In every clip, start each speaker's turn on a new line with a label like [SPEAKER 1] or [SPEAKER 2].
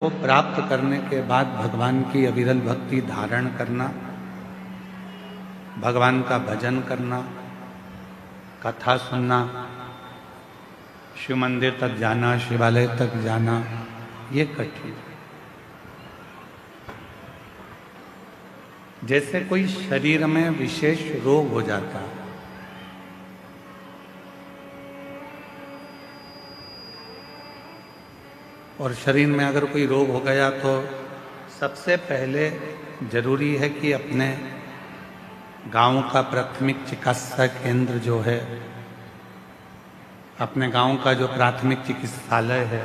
[SPEAKER 1] को प्राप्त करने के बाद भगवान की अविरल भक्ति धारण करना, भगवान का भजन करना, कथा सुनना, शिव मंदिर तक जाना, शिवालय तक जाना, ये कठिन है। जैसे कोई शरीर में विशेष रोग हो जाता है, और शरीर में अगर कोई रोग हो गया तो सबसे पहले जरूरी है कि अपने गांव का प्राथमिक चिकित्सा केंद्र जो है, अपने गांव का जो प्राथमिक चिकित्सालय है,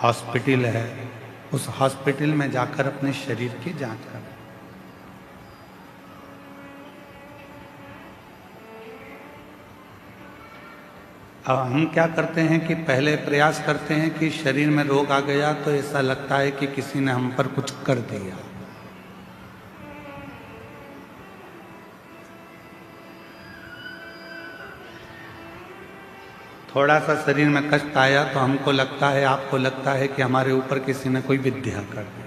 [SPEAKER 1] हॉस्पिटल है, उस हॉस्पिटल में जाकर अपने शरीर की जांच करें। अब हम क्या करते हैं कि पहले प्रयास करते हैं कि शरीर में रोग आ गया तो ऐसा लगता है कि किसी ने हम पर कुछ कर दिया। थोड़ा सा शरीर में कष्ट आया तो हमको लगता है, आपको लगता है कि हमारे ऊपर किसी ने कोई विद्या कर दी।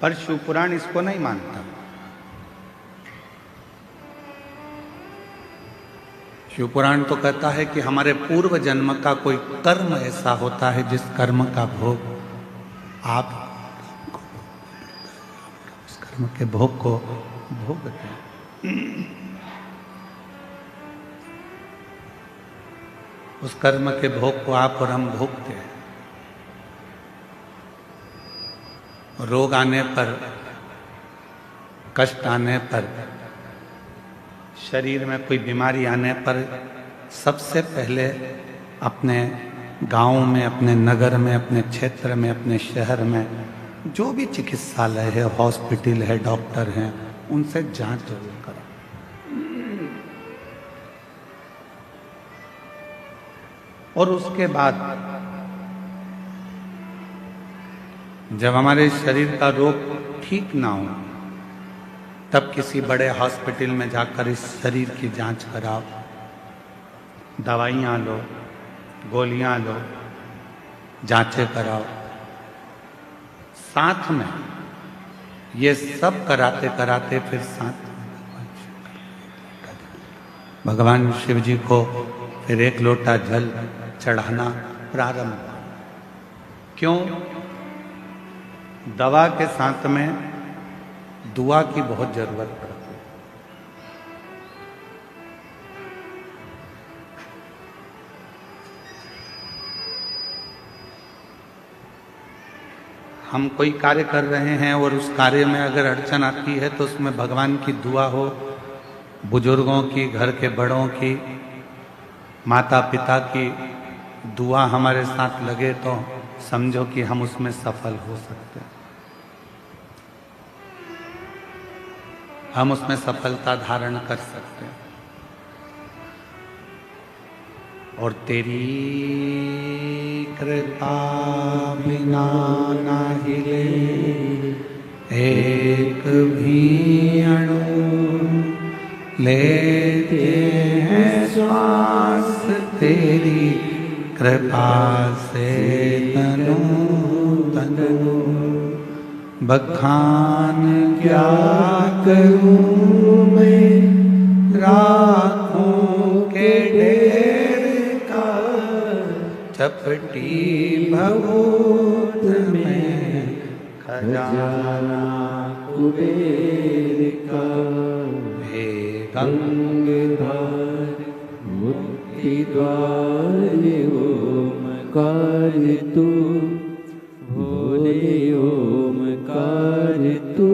[SPEAKER 1] पर शिवपुराण इसको नहीं मानता। शिवपुराण तो कहता है कि हमारे पूर्व जन्म का कोई कर्म ऐसा होता है जिस कर्म का भोग आप उस कर्म के भोग को भोगते हैं। उस कर्म के भोग को आप और हम भोगते हैं। रोग आने पर, कष्ट आने पर, शरीर में कोई बीमारी आने पर सबसे पहले अपने गांव में, अपने नगर में, अपने क्षेत्र में, अपने शहर में जो भी चिकित्सालय है, हॉस्पिटल है, डॉक्टर हैं, उनसे जांच जरूर करें। और उसके बाद जब हमारे शरीर का रोग ठीक ना हो तब किसी बड़े हॉस्पिटल में जाकर इस शरीर की जांच कराओ, दवाइयाँ लो, गोलियाँ लो, जांचें कराओ। साथ में ये सब कराते कराते फिर साथ भगवान शिव जी को फिर एक लोटा जल चढ़ाना प्रारंभ। क्यों? दवा के साथ में दुआ की बहुत जरूरत पड़ती है। हम कोई कार्य कर रहे हैं और उस कार्य में अगर अड़चन आती है तो उसमें भगवान की दुआ हो, बुजुर्गों की, घर के बड़ों की, माता पिता की दुआ हमारे साथ लगे तो समझो कि हम उसमें सफल हो सकते हैं, हम उसमें सफलता धारण कर सकते हैं। और तेरी कृपा बिना ना हिले एक भी अणु, लेते हैं श्वास तेरी कृपा से तनु तनु। बखान क्या करूं मैं राखों के ढेर का, चपटी भभूत में खजाना कुबेर का। हे गंगाधर मुक्ति द्वार ओमकार तू, भोले ओमकार तू,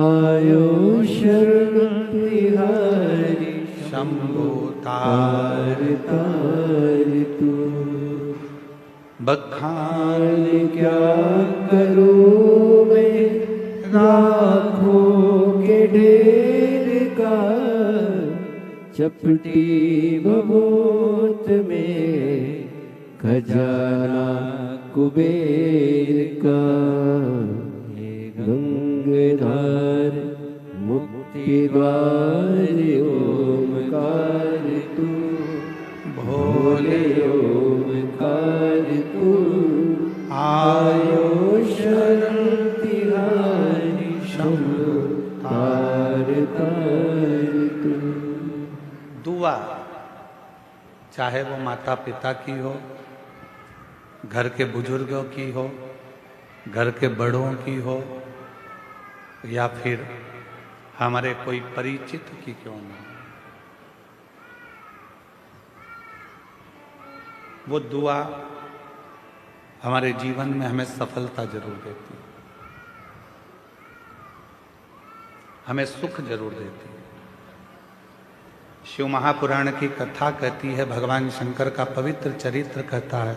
[SPEAKER 1] आयो शरण तिहारी शंभो तार तार तू। बखान क्या करूं मैं राखों के ढेर का, चपटी भभूत में खजाना कुबेर का। हे गंगाधर मुक्ति द्वार ओमकार तू, भोले ओमकार
[SPEAKER 2] आयो शरण तिहारी शंभु तार तार तू।
[SPEAKER 1] दुआ चाहे वो माता पिता की हो, घर के बुजुर्गों की हो, घर के बड़ों की हो, या फिर हमारे कोई परिचित की क्यों ना, वो दुआ हमारे जीवन में हमें सफलता जरूर देती है, हमें सुख जरूर देती है। शिव महापुराण की कथा कहती है, भगवान शंकर का पवित्र चरित्र कहता है,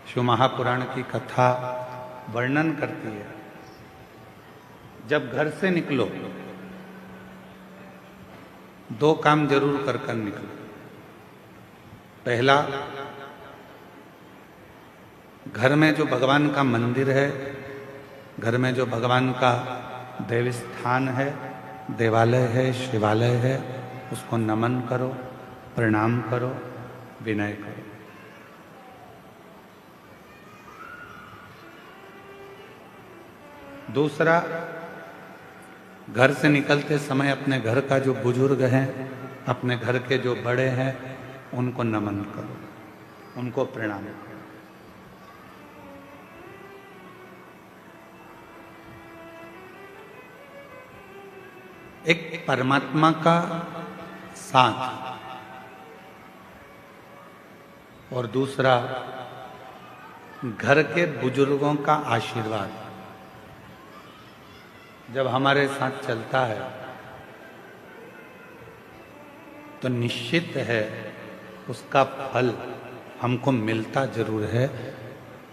[SPEAKER 1] शिव महापुराण की कथा वर्णन करती है, जब घर से निकलो दो काम जरूर कर कर निकलो। पहला, घर में जो भगवान का मंदिर है, घर में जो भगवान का देव स्थान है, देवालय है, शिवालय है, उसको नमन करो, प्रणाम करो, विनय करो। दूसरा, घर से निकलते समय अपने घर का जो बुजुर्ग हैं, अपने घर के जो बड़े हैं, उनको नमन करो, उनको प्रणाम करो। एक परमात्मा का साथ और दूसरा घर के बुजुर्गों का आशीर्वाद जब हमारे साथ चलता है तो निश्चित है उसका फल हमको मिलता जरूर है।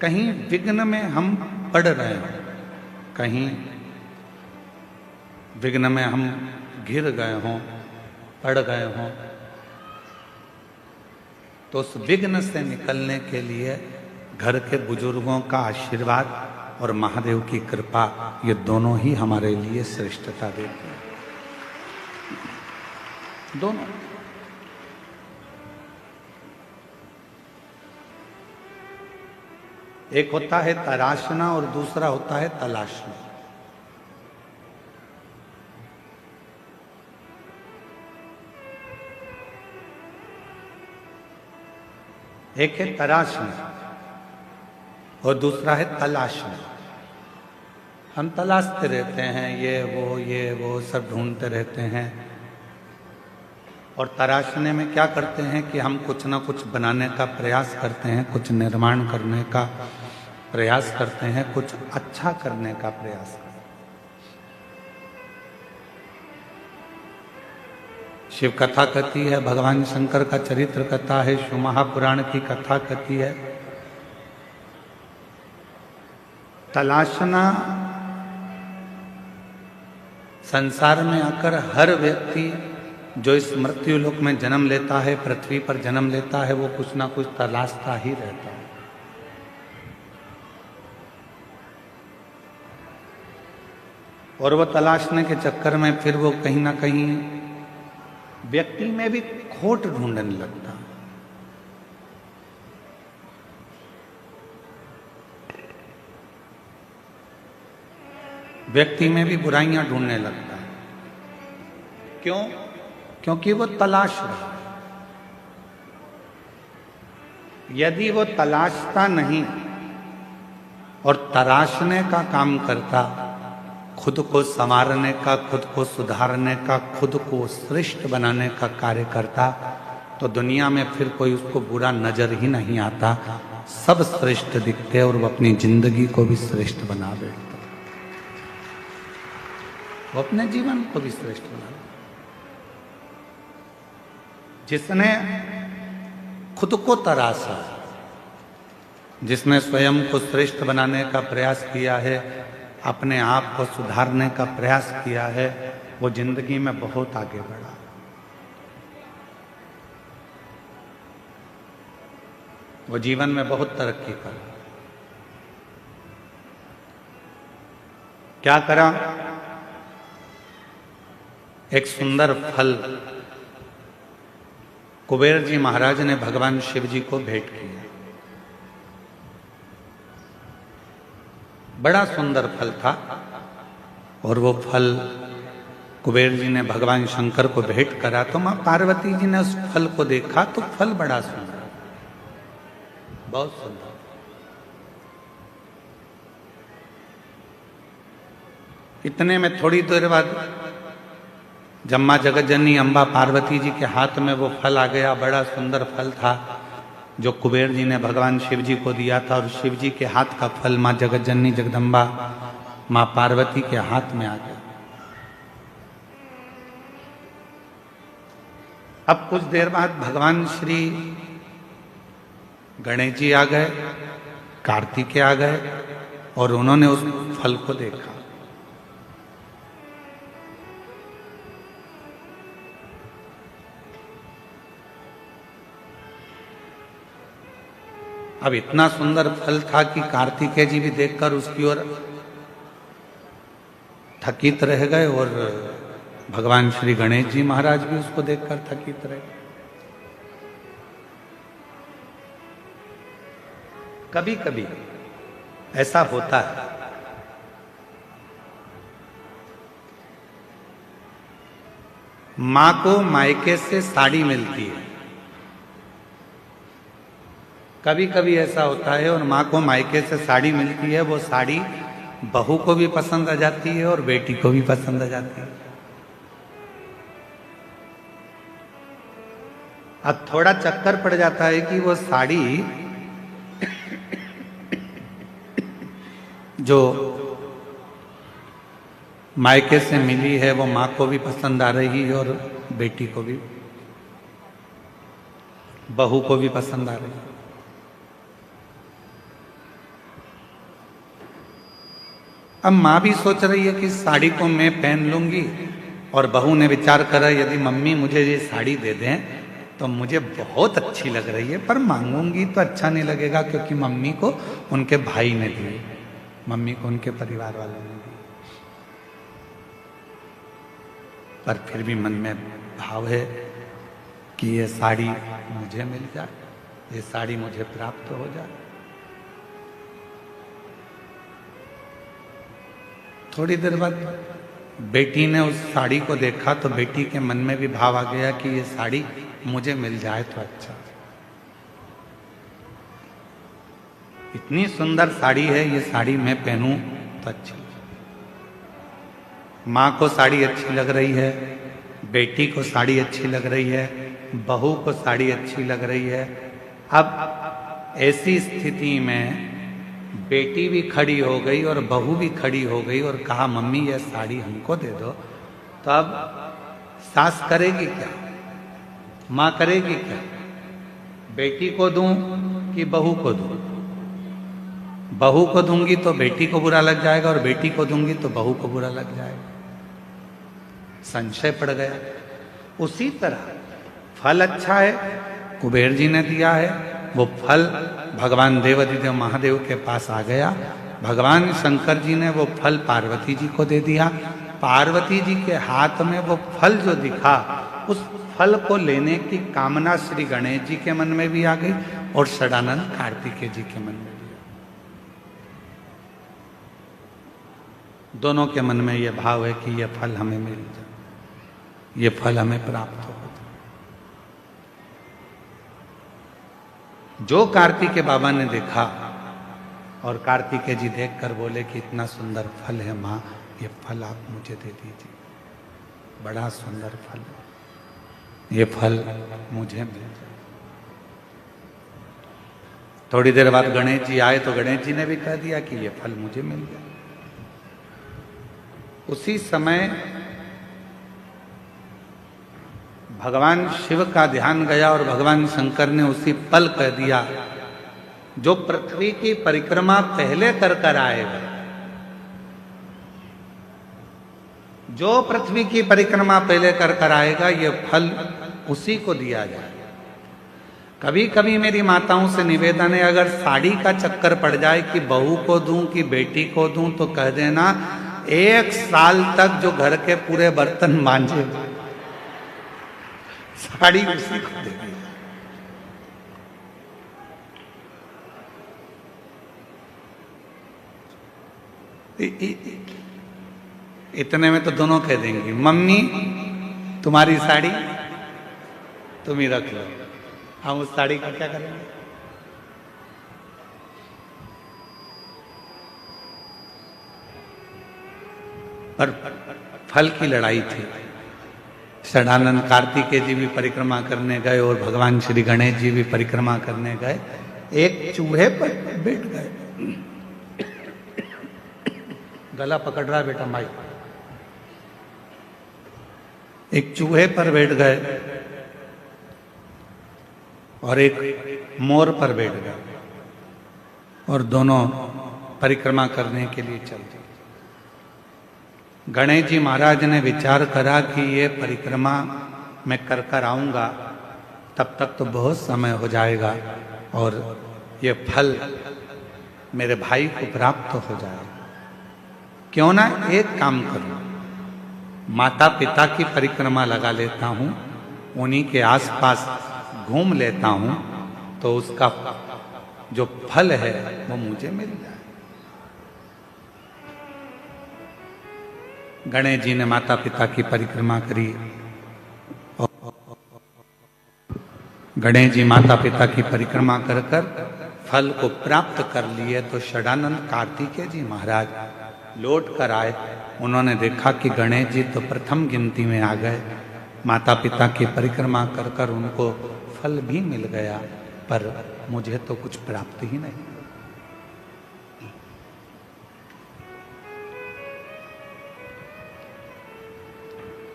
[SPEAKER 1] कहीं विघ्न में हम पड़ रहे हैं, कहीं विघ्न में हम गिर गए हों, पड़ गए हों, तो उस विघ्न से निकलने के लिए घर के बुजुर्गों का आशीर्वाद और महादेव की कृपा, ये दोनों ही हमारे लिए श्रेष्ठता देते हैं। दोनों। एक होता है तराशना और दूसरा होता है तलाशना। एक है तराशना और दूसरा है तलाशना। हम तलाशते रहते हैं, ये वो सब ढूंढते रहते हैं, और तराशने में क्या करते हैं कि हम कुछ ना कुछ बनाने का प्रयास करते हैं, कुछ निर्माण करने का प्रयास करते हैं, कुछ अच्छा करने का प्रयास करते हैं। शिव कथा कहती है, भगवान शंकर का चरित्र कथा है, शिव महापुराण की कथा कहती है, तलाशना संसार में आकर हर व्यक्ति जो इस मृत्यु लोक में जन्म लेता है, पृथ्वी पर जन्म लेता है, वो कुछ ना कुछ तलाशता ही रहता है। और वो तलाशने के चक्कर में फिर वो कहीं ना कहीं व्यक्ति में भी खोट ढूंढने लगता है। व्यक्ति में भी बुराइयां ढूंढने लगता है। क्यों? क्योंकि वो तलाश रहा है। यदि वो तलाशता नहीं और तराशने का काम करता, खुद को संवारने का, खुद को सुधारने का, खुद को श्रेष्ठ बनाने का कार्य करता, तो दुनिया में फिर कोई उसको बुरा नजर ही नहीं आता, सब श्रेष्ठ दिखते और वो अपनी जिंदगी को भी श्रेष्ठ बना बैठता, वो अपने जीवन को भी श्रेष्ठ बना। जिसने खुद को तराशा, जिसने स्वयं को श्रेष्ठ बनाने का प्रयास किया है, अपने आप को सुधारने का प्रयास किया है, वो जिंदगी में बहुत आगे बढ़ा। वो जीवन में बहुत तरक्की करा। क्या करा? एक सुंदर फल कुबेर जी महाराज ने भगवान शिव जी को भेंट किया। बड़ा सुंदर फल था और वो फल कुबेर जी ने भगवान शंकर को भेंट करा तो मां पार्वती जी ने उस फल को देखा तो फल बड़ा सुंदर, बहुत सुंदर। इतने में थोड़ी देर बाद जब मां जगत जननी अम्बा पार्वती जी के हाथ में वो फल आ गया, बड़ा सुंदर फल था जो कुबेर जी ने भगवान शिव जी को दिया था, और शिव जी के हाथ का फल मां जगत जननी जगदम्बा मां पार्वती के हाथ में आ गया। अब कुछ देर बाद भगवान श्री गणेश जी आ गए, कार्तिकेय आ गए और उन्होंने उस फल को देखा। अब इतना सुंदर फल था कि कार्तिकेय जी भी देखकर उसकी ओर थकित रह गए और भगवान श्री गणेश जी महाराज भी उसको देखकर थकित रहे। कभी कभी ऐसा होता है, मां को मायके से साड़ी मिलती है, कभी कभी ऐसा होता है और मां को मायके से साड़ी मिलती है, वो साड़ी बहू को भी पसंद आ जाती है और बेटी को भी पसंद आ जाती है। अब थोड़ा चक्कर पड़ जाता है कि वो साड़ी जो मायके से मिली है वो मां को भी पसंद आ रही है और बेटी को भी, बहू को भी पसंद आ रही है। अब मां भी सोच रही है कि साड़ी को मैं पहन लूंगी, और बहू ने विचार करा यदि मम्मी मुझे ये साड़ी दे दें तो मुझे बहुत अच्छी लग रही है, पर मांगूंगी तो अच्छा नहीं लगेगा क्योंकि मम्मी को उनके भाई ने दी, मम्मी को उनके परिवार वालों ने दी। पर फिर भी मन में भाव है कि ये साड़ी मुझे मिल जाए, ये साड़ी मुझे प्राप्त हो जाए। थोड़ी देर बाद बेटी ने उस साड़ी को देखा तो बेटी के मन में भी भाव आ गया कि ये साड़ी मुझे मिल जाए तो अच्छा। इतनी सुंदर साड़ी है, ये साड़ी मैं पहनूं तो अच्छी। मां को साड़ी अच्छी लग रही है, बेटी को साड़ी अच्छी लग रही है, बहू को साड़ी अच्छी लग रही है। अब ऐसी स्थिति में बेटी भी खड़ी हो गई और बहू भी खड़ी हो गई और कहा मम्मी ये साड़ी हमको दे दो। तो अब सास करेगी क्या, मां करेगी क्या? बेटी को दूं कि बहू को दूं? बहू को दूंगी तो बेटी को बुरा लग जाएगा और बेटी को दूंगी तो बहू को बुरा लग जाएगा। संशय पड़ गया। उसी तरह फल अच्छा है, कुबेर जी ने दिया है, वो फल भगवान देवाधिदेव महादेव के पास आ गया। भगवान शंकर जी ने वो फल पार्वती जी को दे दिया। पार्वती जी के हाथ में वो फल जो दिखा, उस फल को लेने की कामना श्री गणेश जी के मन में भी आ गई और षडानंद कार्तिकेय जी के मन में भी। दोनों के मन में ये भाव है कि ये फल हमें मिल जाए, ये फल हमें प्राप्त हो। जो कार्तिकेय बाबा ने देखा और कार्तिकेय जी देखकर बोले कि इतना सुंदर फल है मां, ये फल आप मुझे दे दीजिए, बड़ा सुंदर फल है, ये फल मुझे मिल जाए। थोड़ी देर बाद गणेश जी आए तो गणेश जी ने भी कह दिया कि ये फल मुझे मिल जाए। उसी समय भगवान शिव का ध्यान गया और भगवान शंकर ने उसी पल कह दिया जो पृथ्वी की परिक्रमा पहले कर आएगा, जो पृथ्वी की परिक्रमा पहले कर आएगा ये फल उसी को दिया जाए। कभी कभी मेरी माताओं से निवेदन है, अगर साड़ी का चक्कर पड़ जाए कि बहू को दूं कि बेटी को दूं तो कह देना 1 साल तक जो घर के पूरे बर्तन मांजे साड़ी उसी को देगी। इतने में तो दोनों कह देंगी, मम्मी तुम्हारी साड़ी तुम ही रख लो, हम उस साड़ी का क्या करेंगे? पर फल की लड़ाई थी। षडानंद कार्तिकेय जी भी परिक्रमा करने गए और भगवान श्री गणेश जी भी परिक्रमा करने गए। एक चूहे पर बैठ गए। गला पकड़ रहा है बेटा माई। एक चूहे पर बैठ गए और एक मोर पर बैठ गए और दोनों परिक्रमा करने के लिए चल दिए। गणेश जी महाराज ने विचार करा कि ये परिक्रमा मैं कर कर आऊंगा, तब तक तो बहुत समय हो जाएगा और ये फल मेरे भाई को प्राप्त हो जाएगा। क्यों ना एक काम करूं, माता पिता की परिक्रमा लगा लेता हूं, उन्हीं के आसपास घूम लेता हूं, तो उसका जो फल है वो मुझे मिल जाए। गणेश जी ने माता पिता की परिक्रमा करी। गणेश जी माता पिता की परिक्रमा कर कर फल को प्राप्त कर लिए। तो षडानंद कार्तिकेय जी महाराज लौट कर आए। उन्होंने देखा कि गणेश जी तो प्रथम गिनती में आ गए। माता पिता की परिक्रमा कर कर उनको फल भी मिल गया, पर मुझे तो कुछ प्राप्त ही नहीं।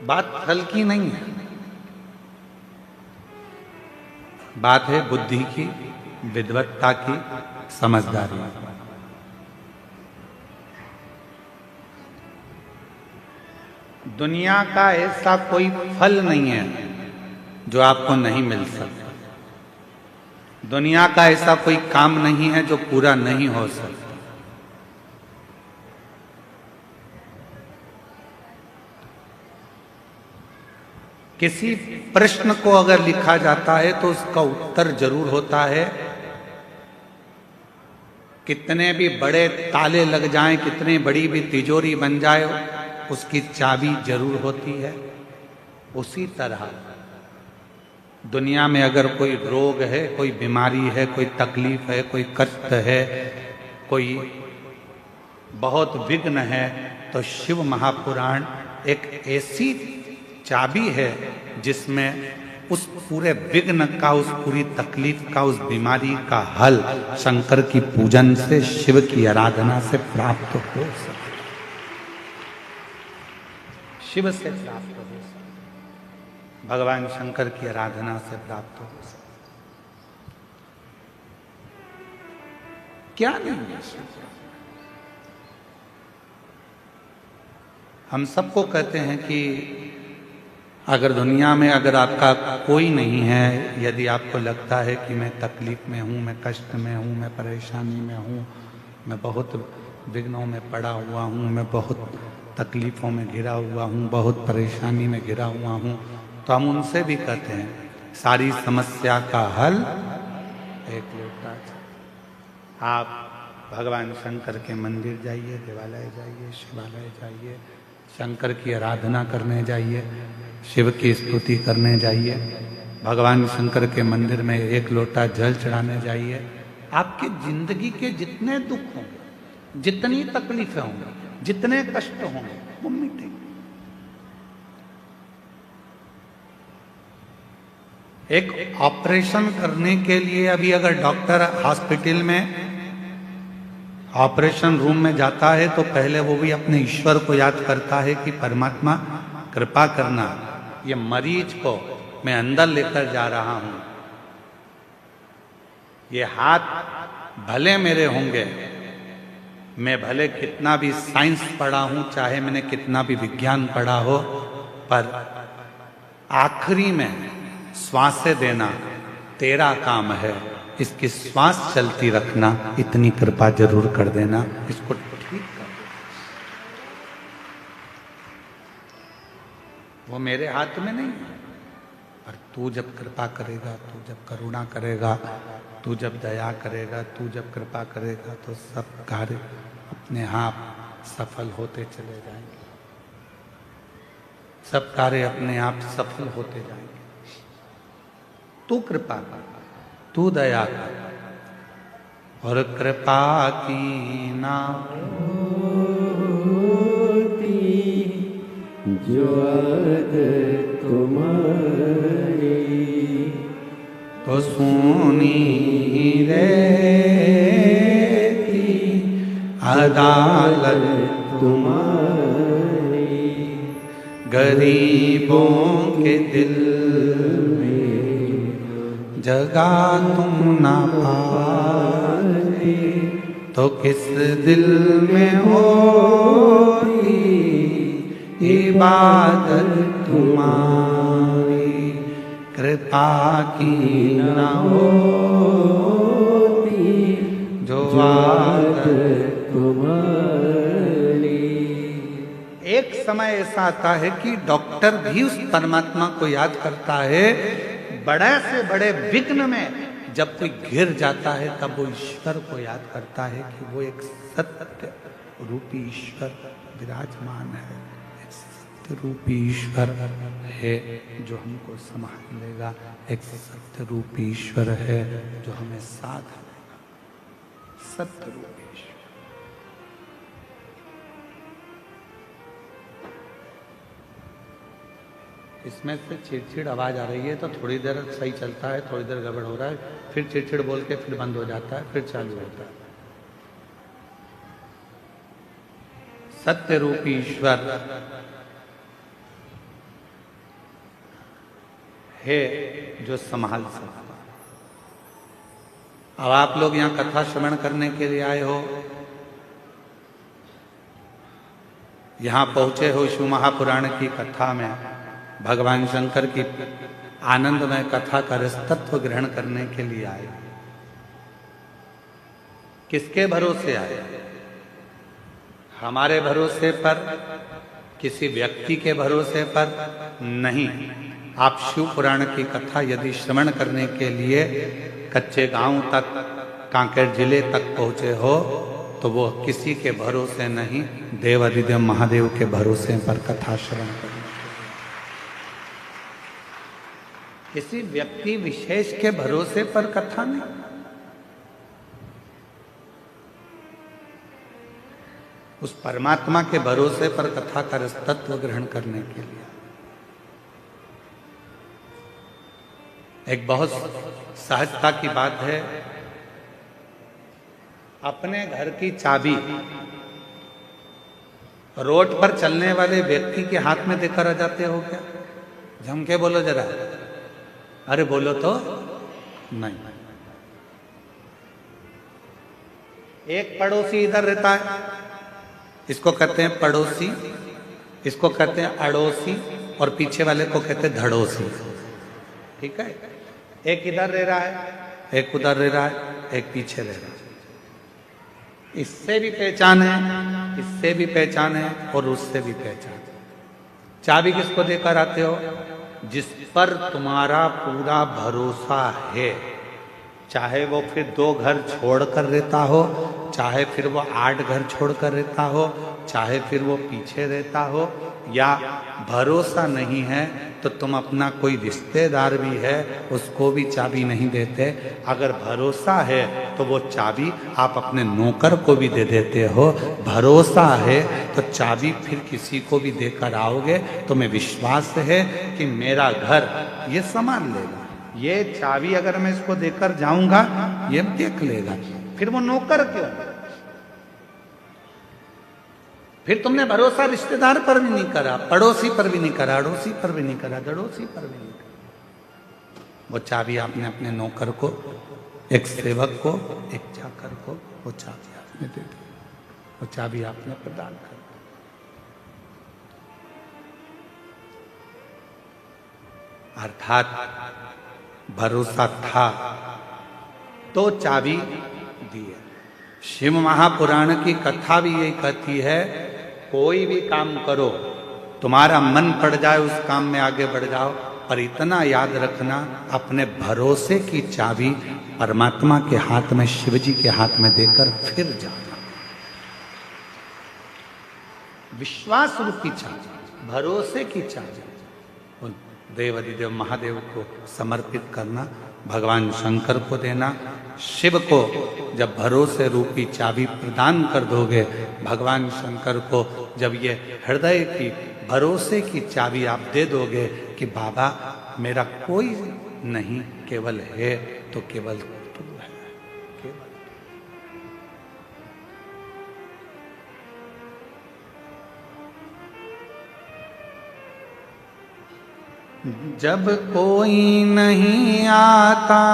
[SPEAKER 1] बात फल की नहीं है, बात है बुद्धि की, विद्वत्ता की, समझदारी। दुनिया का ऐसा कोई फल नहीं है जो आपको नहीं मिल सकता। दुनिया का ऐसा कोई काम नहीं है जो पूरा नहीं हो सकता। किसी प्रश्न को अगर लिखा जाता है तो उसका उत्तर जरूर होता है। कितने भी बड़े ताले लग जाएं, कितनी बड़ी भी तिजोरी बन जाए, उसकी चाबी जरूर होती है। उसी तरह दुनिया में अगर कोई रोग है, कोई बीमारी है, कोई तकलीफ है, कोई कष्ट है, कोई बहुत विघ्न है, तो शिव महापुराण एक ऐसी चाबी है जिसमें उस पूरे विघ्न का, उस पूरी तकलीफ का, उस बीमारी का हल शंकर की पूजन से, शिव की आराधना से प्राप्त हो सके। शिव से प्राप्त हो सके, भगवान शंकर की आराधना से प्राप्त हो सके। क्या नहीं है? हम सबको कहते हैं कि अगर दुनिया में अगर आपका कोई नहीं है, यदि आपको लगता है कि मैं तकलीफ में हूँ, मैं कष्ट में हूँ, मैं परेशानी में हूँ, मैं बहुत विघ्नों में पड़ा हुआ हूँ, मैं बहुत तकलीफ़ों में घिरा हुआ हूँ, बहुत परेशानी में घिरा हुआ हूँ, तो हम उनसे भी कहते हैं सारी समस्या का हल एक लोटा। आप भगवान शंकर के मंदिर जाइए, देवालय जाइए, शिवालय जाइए, शंकर की आराधना करने जाइए, शिव की स्तुति करने जाइए, भगवान शंकर के मंदिर में एक लोटा जल चढ़ाने जाइए। आपकी जिंदगी के जितने दुख होंगे, जितनी तकलीफें होंगी, जितने कष्ट होंगे, वो मिटेंगे। एक ऑपरेशन करने के लिए अभी अगर डॉक्टर हॉस्पिटल में ऑपरेशन रूम में जाता है तो पहले वो भी अपने ईश्वर को याद करता है कि परमात्मा कृपा करना, ये मरीज को मैं अंदर लेकर जा रहा हूं। ये हाथ भले मेरे होंगे, मैं भले कितना भी साइंस पढ़ा हूं, चाहे मैंने कितना भी विज्ञान पढ़ा हो, पर आखिरी में श्वासें देना तेरा काम है। इसकी श्वास चलती रखना, इतनी कृपा जरूर कर देना, इसको ठीक कर देना। वो मेरे हाथ में नहीं है, पर तू जब कृपा करेगा, तू जब करुणा करेगा, तू जब दया करेगा, तू जब कृपा करेगा, तो सब कार्य अपने आप सफल होते चले जाएंगे, सब कार्य अपने आप सफल होते जाएंगे। तू कृपा कर, तू दया कर, और कृपा की ना
[SPEAKER 2] जो आदत तुम्हारी
[SPEAKER 1] तो सुनी रहती अदालत
[SPEAKER 2] तुम्हारी
[SPEAKER 1] गरीबों के दिल में जगा तुम ना पाए तो किस दिल में होती इबादत तुम्हारी। कृपा की न होती जो आदत
[SPEAKER 2] तुम्हारी।
[SPEAKER 1] एक समय ऐसा आता है कि डॉक्टर भी उस परमात्मा को याद करता है। बड़े से बड़े विघ्न में जब कोई घिर जाता है तब वो ईश्वर को याद करता है कि वो एक सत्य रूपी ईश्वर विराजमान है, एक सत्य रूपी ईश्वर है जो हमको संभाल लेगा, एक सत्य रूपी ईश्वर है जो हमें साथ लेगा, सत्य रूपी ईश्वर। इसमें से चिड़चिड़ आवाज आ रही है तो थोड़ी देर सही चलता है, थोड़ी देर गड़बड़ हो रहा है, फिर चिड़चिड़ बोल के फिर बंद हो जाता है, फिर चालू होता है। सत्य रूपी ईश्वर है जो संभाल सकता। अब आप लोग यहाँ कथा श्रवण करने के लिए आए हो, यहाँ पहुंचे हो शिव महापुराण की कथा में, भगवान शंकर की आनंदमय कथा का रसतत्व ग्रहण करने के लिए आए। किसके भरोसे आए? हमारे भरोसे पर, किसी व्यक्ति के भरोसे पर नहीं। आप शिव पुराण की कथा यदि श्रवण करने के लिए कच्चे गांव तक, कांकेर जिले तक पहुंचे हो तो वो किसी के भरोसे नहीं, देवाधिदेव महादेव के भरोसे पर कथा श्रवण करें। किसी व्यक्ति विशेष के भरोसे पर कथा नहीं। उस परमात्मा के भरोसे पर कथा का रसतत्व ग्रहण करने के लिए। एक बहुत सहजता की बात है, अपने घर की चाबी रोड पर चलने वाले व्यक्ति के हाथ में देकर आ जाते हो क्या? जम के बोलो जरा, अरे बोलो तो नहीं। एक पड़ोसी इधर रहता है, इसको कहते हैं पड़ोसी, इसको कहते हैं अड़ोसी, और पीछे वाले को कहते हैं धड़ोसी। ठीक है, एक इधर रह रहा है, एक उधर रह रहा है, एक पीछे रह रहा है। इससे भी पहचान है, इससे भी पहचान है, और उससे भी पहचान। चाबी किसको देकर आते हो? जिस पर तुम्हारा पूरा भरोसा है, चाहे वो फिर 2 घर छोड़कर रहता हो, चाहे फिर वो 8 घर छोड़कर रहता हो, चाहे फिर वो पीछे रहता हो, या भरोसा नहीं है तो तुम अपना कोई रिश्तेदार भी है उसको भी चाबी नहीं देते। अगर भरोसा है तो वो चाबी आप अपने नौकर को भी दे देते हो। भरोसा है तो चाबी फिर किसी को भी देकर आओगे, तुम्हें विश्वास है कि मेरा घर ये संभाल लेगा। ये चाबी अगर मैं इसको देकर जाऊंगा ये देख लेगा, फिर वो नौकर क्यों? फिर तुमने भरोसा रिश्तेदार पर भी नहीं करा, पड़ोसी पर भी नहीं करा, अड़ोसी पर भी नहीं करा, दड़ोसी पर भी नहीं करा। वो चाबी आपने अपने नौकर को, एक सेवक को, एक चाकर को वो चाबी आपने दे दी, वो चाबी आपने प्रदान कर दी। अर्थात भरोसा था तो चाबी दी है। शिव महापुराण की कथा भी यही कहती है, कोई भी काम करो, तुम्हारा मन पड़ जाए उस काम में आगे बढ़ जाओ, पर इतना याद रखना अपने भरोसे की चाबी परमात्मा के हाथ में, शिव जी के हाथ में देकर फिर जाना। विश्वास रूपी चाबी, भरोसे की चाबी उन देवाधिदेव महादेव को समर्पित करना, भगवान शंकर को देना। शिव को जब भरोसे रूपी चाबी प्रदान कर दोगे, भगवान शंकर को जब ये हृदय की भरोसे की चाबी आप दे दोगे कि बाबा मेरा कोई नहीं, केवल है तो केवल तू है, केवल। जब कोई नहीं आता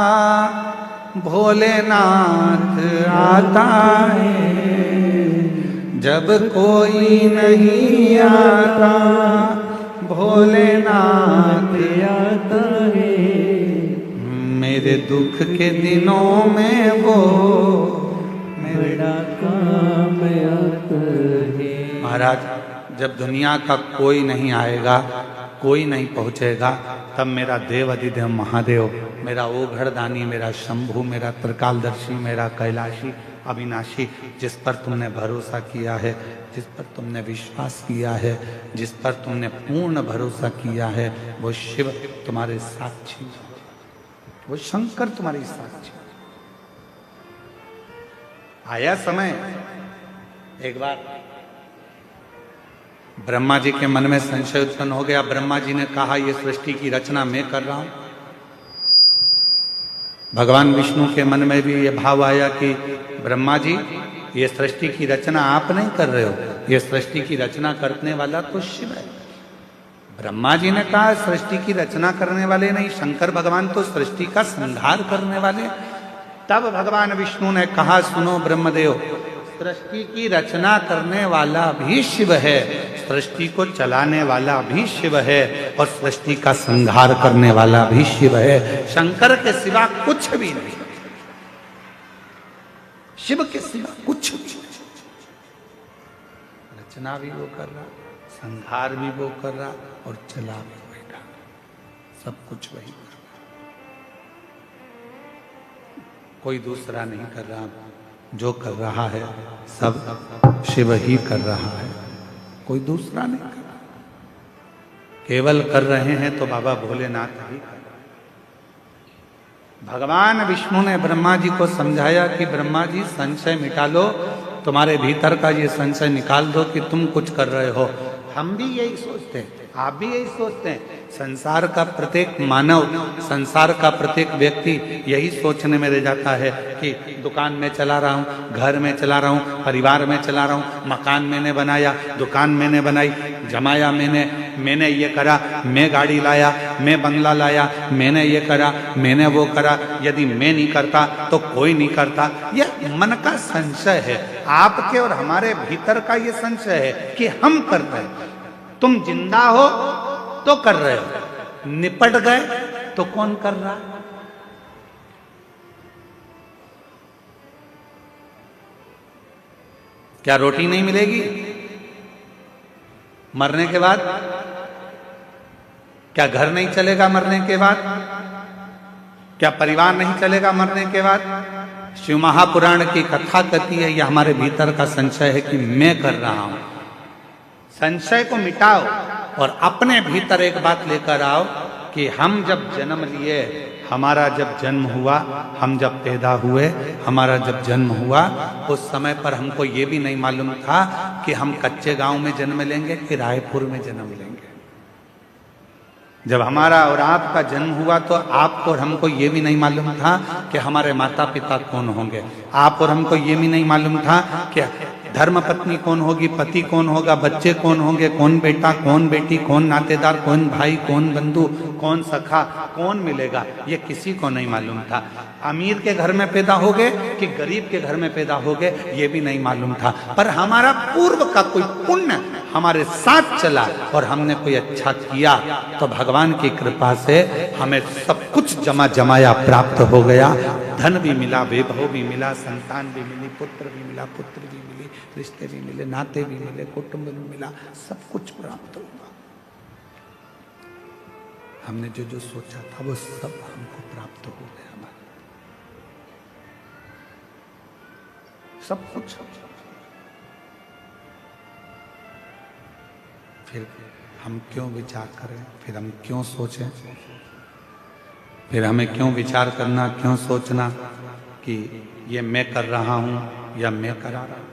[SPEAKER 1] भोलेनाथ आता है, जब कोई नहीं आता भोलेनाथ आता है, मेरे दुख के दिनों में वो मेरा काम आता है। महाराज जब दुनिया का कोई नहीं आएगा, कोई नहीं पहुंचेगा, तब मेरा देव अधिदेव महादेव, मेरा ओघड़दानी, मेरा शंभु, मेरा त्रिकालदर्शी, मेरा कैलाशी अविनाशी, जिस पर तुमने भरोसा किया है, जिस पर तुमने विश्वास किया है, जिस पर तुमने पूर्ण भरोसा किया है, वो शिव तुम्हारे साक्षी, वो शंकर तुम्हारी साक्षी। आया समय, एक बार ब्रह्मा जी के मन में संशय उत्पन्न हो गया। ब्रह्मा जी ने कहा ये सृष्टि की रचना मैं कर रहा हूं। भगवान विष्णु के मन में भी ये भाव आया कि ब्रह्मा जी ये सृष्टि की रचना आप नहीं कर रहे हो, ये सृष्टि की रचना करने वाला तो शिव है। ब्रह्मा जी ने कहा सृष्टि की रचना करने वाले नहीं, शंकर भगवान तो सृष्टि का संहार करने वाले। तब भगवान विष्णु ने कहा सुनो ब्रह्मदेव, सृष्टि की रचना करने वाला भी शिव है, सृष्टि को चलाने वाला भी शिव है, और सृष्टि का संहार करने वाला भी शिव है। शंकर के सिवा कुछ भी नहीं, शिव के सिवा कुछ भी नहीं। रचना भी वो कर रहा, संहार भी वो कर रहा, और चला भी वही रहा, सब कुछ वही कर रहा, कोई दूसरा नहीं कर रहा। जो कर रहा है सब शिव ही कर रहा है, कोई दूसरा नहीं कर रहा। केवल कर रहे हैं तो बाबा भोलेनाथ ही कर रहे हैं। भगवान विष्णु ने ब्रह्मा जी को समझाया कि ब्रह्मा जी संशय मिटा लो, तुम्हारे भीतर का ये संशय निकाल दो कि तुम कुछ कर रहे हो। हम भी यही सोचते हैं, आप भी यही सोचते हैं। संसार का प्रत्येक मानव, संसार का प्रत्येक व्यक्ति यही सोचने में रह जाता है कि दुकान में चला रहा हूँ, घर में चला रहा हूँ, परिवार में चला रहा हूँ, मकान मैंने बनाया, दुकान मैंने बनाई, जमाया मैंने ये करा, मैं गाड़ी लाया, मैं बंगला लाया, मैंने ये करा, मैंने वो करा। यदि मैं नहीं करता तो कोई नहीं करता। यह मन का संशय है, आपके और हमारे भीतर का ये संशय है कि हम कर रहे हैं। तुम जिंदा हो तो कर रहे हो, निपट गए तो कौन कर रहा? क्या रोटी नहीं मिलेगी मरने के बाद? क्या घर नहीं चलेगा मरने के बाद? क्या परिवार नहीं चलेगा मरने के बाद? शिव महापुराण की कथा कहती है, यह हमारे भीतर का संशय है कि मैं कर रहा हूं। संशय को मिटाओ और अपने भीतर एक बात लेकर आओ कि हम जब जन्म लिए, हमारा जब जन्म हुआ, हम जब पैदा हुए, हमारा जब जन्म हुआ, उस समय पर हमको ये भी नहीं मालूम था कि हम कच्चे गांव में जन्म लेंगे कि रायपुर में जन्म लेंगे। जब हमारा और आपका जन्म हुआ तो आपको और हमको ये भी नहीं मालूम था कि हमारे माता पिता कौन होंगे। आप और हमको ये भी नहीं मालूम था कि धर्म पत्नी कौन होगी, पति कौन होगा, बच्चे कौन होंगे, कौन बेटा, कौन बेटी, कौन नातेदार, कौन भाई, कौन बंधु, कौन सखा, कौन मिलेगा, ये किसी को नहीं मालूम था। अमीर के घर में पैदा हो गए कि गरीब के घर में पैदा हो गए, ये भी नहीं मालूम था। पर हमारा पूर्व का कोई पुण्य हमारे साथ चला और हमने कोई अच्छा किया तो भगवान की कृपा से हमें सब कुछ जमाया प्राप्त हो गया। धन भी मिला, वैभव भी मिला, संतान भी मिली, पुत्र भी मिला, पुत्र भी मिली, रिश्ते भी मिले, नाते भी मिले, कुटुंब भी मिला, सब कुछ प्राप्त हुआ। हमने जो जो सोचा था वो सब हमको प्राप्त हो गया। हमारा सब कुछ। फिर हम क्यों विचार करें, फिर हम क्यों सोचें, फिर हमें क्यों विचार करना, क्यों सोचना कि ये मैं कर रहा हूं या मैं करा रहा हूं?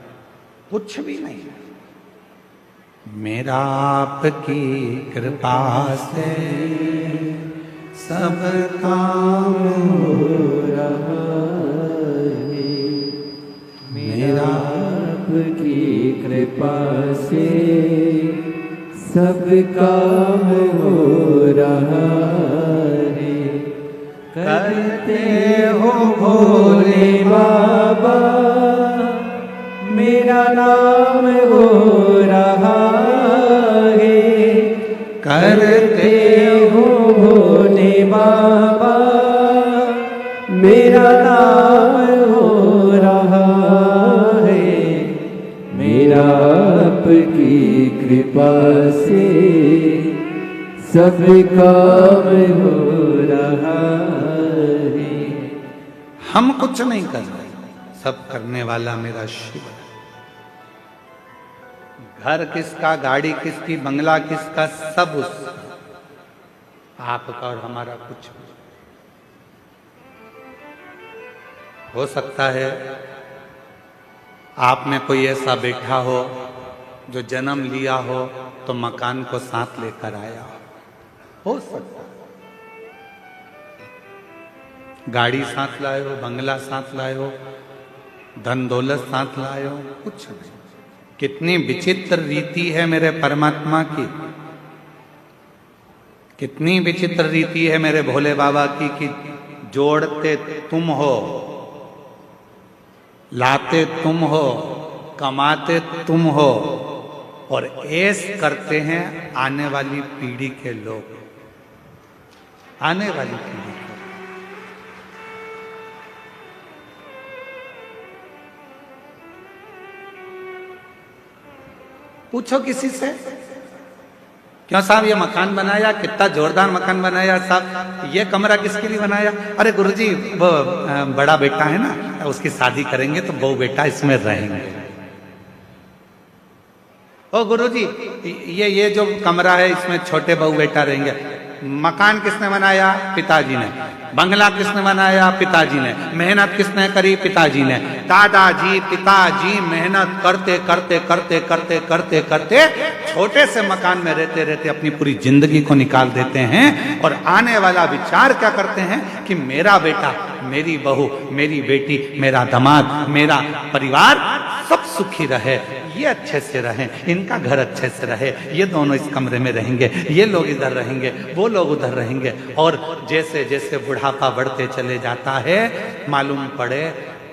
[SPEAKER 1] कुछ भी नहीं। मेरा आपकी कृपा से सब काम
[SPEAKER 2] हो रहा है, मेरा आपकी कृपा से सब काम हो रहा है। करते हो भोले बाबा, मेरा नाम हो रहा है। करते हो भोले बाबा, मेरा नाम हो रहा है। मेरा आपकी कृपा से सब काम हो रहा है।
[SPEAKER 1] हम कुछ नहीं कर रहे, सब करने वाला मेरा शिव है। घर किसका, गाड़ी किसकी, बंगला किसका, सब उसका, आपका और हमारा कुछ भी। हो सकता है आप में कोई ऐसा बैठा हो जो जन्म लिया हो तो मकान को साथ लेकर आया हो सकता है। गाड़ी साथ लाए हो, बंगला साथ लाए हो, धन दौलत साथ लाए हो, कुछ नहीं। कितनी विचित्र रीति है मेरे परमात्मा की, कितनी विचित्र रीति है मेरे भोले बाबा की कि जोड़ते तुम हो, लाते तुम हो, कमाते तुम हो और ऐश करते हैं आने वाली पीढ़ी के लोग, आने वाली पीढ़ी के। पूछो किसी से, क्यों साहब ये मकान बनाया, कितना जोरदार मकान बनाया साहब, ये कमरा किसके लिए बनाया? अरे गुरुजी वो बड़ा बेटा है ना, उसकी शादी करेंगे तो बहू बेटा इसमें रहेंगे। ओ गुरुजी ये जो कमरा है इसमें छोटे बहू बेटा रहेंगे। मकान किसने बनाया? पिताजी ने। बंगला किसने बनाया? पिताजी ने। मेहनत किसने करी? पिताजी ने। दादाजी पिताजी मेहनत करते करते करते करते करते करते छोटे से मकान में रहते रहते अपनी पूरी जिंदगी को निकाल देते हैं और आने वाला विचार क्या करते हैं कि मेरा बेटा, मेरी बहू, मेरी बेटी, मेरा दामाद, मेरा परिवार सब सुखी रहे, ये अच्छे से रहें, इनका घर अच्छे से रहे, ये दोनों इस कमरे में रहेंगे, ये लोग इधर रहेंगे, वो लोग उधर रहेंगे। और जैसे जैसे बुढ़ापा बढ़ते चले जाता है, मालूम पड़े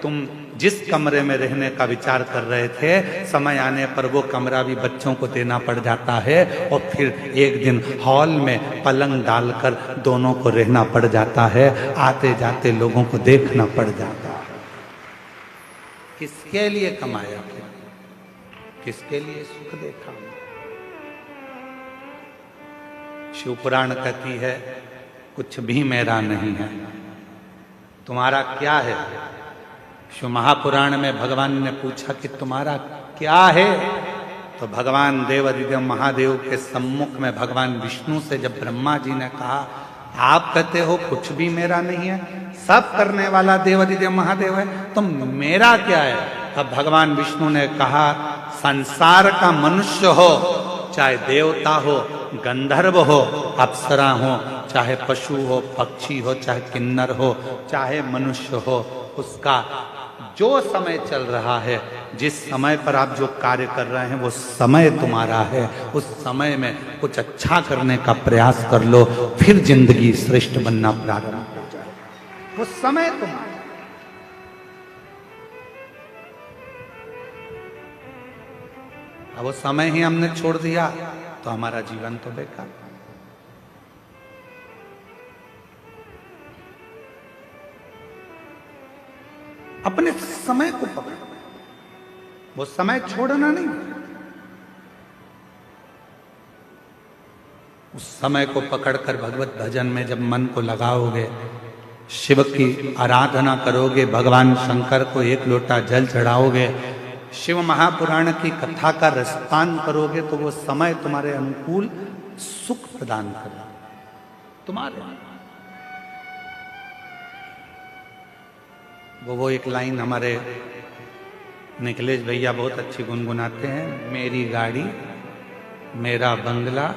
[SPEAKER 1] तुम जिस कमरे में रहने का विचार कर रहे थे, समय आने पर वो कमरा भी बच्चों को देना पड़ जाता है और फिर एक दिन हॉल में पलंग डालकर दोनों को रहना पड़ जाता है, आते जाते लोगों को देखना पड़ जाता है। किसके लिए कमाया फिर? किसके लिए सुख देखा? शिव पुराण कहती है कुछ भी मेरा नहीं है, तुम्हारा क्या है? शिव महापुराण में भगवान ने पूछा कि तुम्हारा क्या है? तो भगवान देवाधिदेव महादेव के सम्मुख में भगवान विष्णु से जब ब्रह्मा जी ने कहा आप कहते हो कुछ भी मेरा नहीं है, सब करने वाला देवाधिदेव महादेव है, तो मेरा क्या है? तब भगवान विष्णु ने कहा संसार का मनुष्य हो, चाहे देवता हो, गंधर्व हो, अप्सरा हो, चाहे पशु हो, पक्षी हो, चाहे किन्नर हो, चाहे मनुष्य हो, उसका जो समय चल रहा है, जिस समय पर आप जो कार्य कर रहे हैं वो समय तुम्हारा है। उस समय में कुछ अच्छा करने का प्रयास कर लो, फिर जिंदगी श्रेष्ठ बनना प्रारंभ हो जाए। वो समय तुम्हारा। अब वो समय ही हमने छोड़ दिया तो हमारा जीवन तो बेकार। अपने समय को पकड़ो, वो समय छोड़ना नहीं। उस समय को पकड़कर भगवत भजन में जब मन को लगाओगे, शिव की आराधना करोगे, भगवान शंकर को एक लोटा जल चढ़ाओगे, शिव महापुराण की कथा का रसपान करोगे तो वो समय तुम्हारे अनुकूल सुख प्रदान करेगा तुम्हारे। वो एक लाइन हमारे निखिलेश भैया बहुत अच्छी गुनगुनाते हैं, मेरी गाड़ी मेरा बंगला,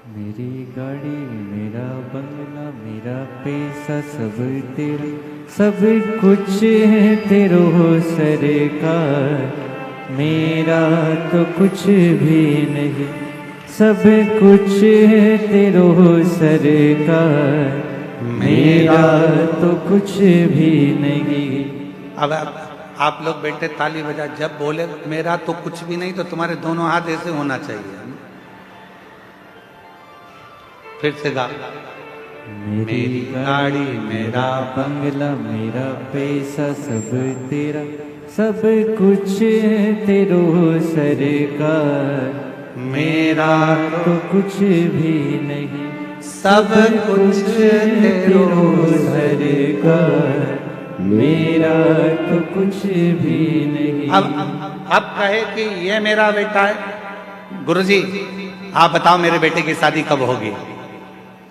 [SPEAKER 2] मेरी गाड़ी मेरा बंगला मेरा पैसा सब तेरा, सब कुछ है तेरो सरकार, मेरा तो कुछ भी नहीं, सब कुछ है तेरो सरकार, मेरा तो कुछ भी नहीं।
[SPEAKER 1] अब आप लोग बेटे ताली बजा, जब बोले मेरा तो कुछ भी नहीं तो तुम्हारे दोनों हाथ ऐसे होना चाहिए। फिर से गा,
[SPEAKER 2] मेरी गाड़ी मेरा बंगला मेरा पैसा सब तेरा, सब कुछ है तेरो सरकार, मेरा तो कुछ भी नहीं, सब कुछ तेरो सरकार, मेरा तो कुछ भी नहीं।
[SPEAKER 1] अब कहे कि ये मेरा बेटा है, गुरुजी आप बताओ मेरे बेटे की शादी कब होगी,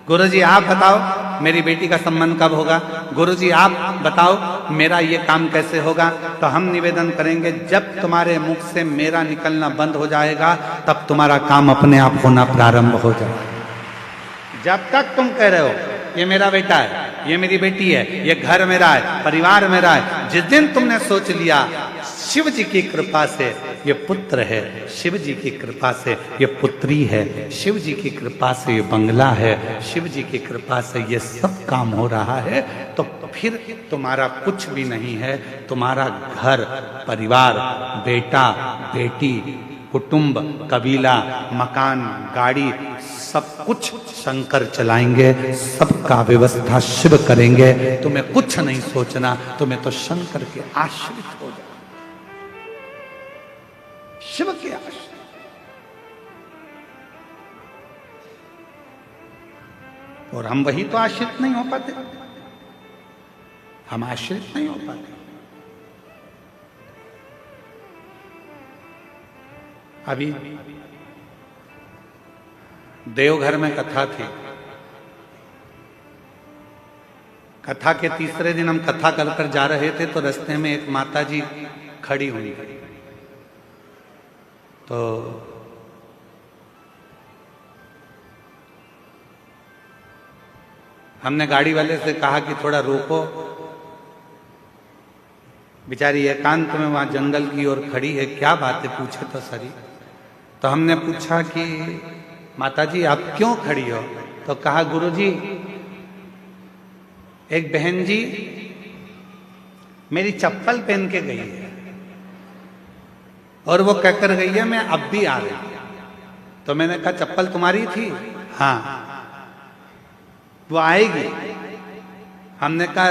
[SPEAKER 1] गुरुजी आप बताओ मेरी बेटी का संबंध कब होगा, गुरुजी आप बताओ मेरा ये काम कैसे होगा। तो हम निवेदन करेंगे जब तुम्हारे मुख से मेरा निकलना बंद हो जाएगा तब तुम्हारा काम अपने आप होना प्रारंभ हो जाएगा। जब तक तुम कह रहे हो ये मेरा बेटा है, ये मेरी बेटी है, ये घर मेरा है, परिवार मेरा है, जिस दिन तुमने सोच लिया शिव जी की कृपा से ये पुत्र है, शिव जी की कृपा से ये पुत्री है, शिव जी की कृपा से ये बंगला है, शिव जी की कृपा से ये सब काम हो रहा है, तो फिर तुम्हारा कुछ भी नहीं है। तुम्हारा घर परिवार, बेटा बेटी, कुटुंब, कबीला, मकान, गाड़ी, सब कुछ शंकर चलाएंगे, सबका व्यवस्था शिव करेंगे। तुम्हें कुछ नहीं सोचना, तुम्हें तो शंकर के आश्रित हो जाना, शिव के आश्रित। और हम वही तो आश्रित नहीं हो पाते, हम आश्रित नहीं हो पाते। अभी देवघर में कथा थी, कथा के तीसरे दिन हम कथा कर कर जा रहे थे तो रास्ते में एक माता जी खड़ी हुई, तो हमने गाड़ी वाले से कहा कि थोड़ा रोको, बेचारी एकांत में वहां जंगल की ओर खड़ी है, क्या बात है पूछे तो सरी। तो हमने पूछा कि माता जी आप क्यों खड़ी हो, तो कहा गुरुजी एक बहन जी मेरी चप्पल पहन के गई है और वो कहकर गई है मैं अब भी आ रही। तो मैंने कहा चप्पल तुम्हारी थी? हाँ। वो आएगी? हमने कहा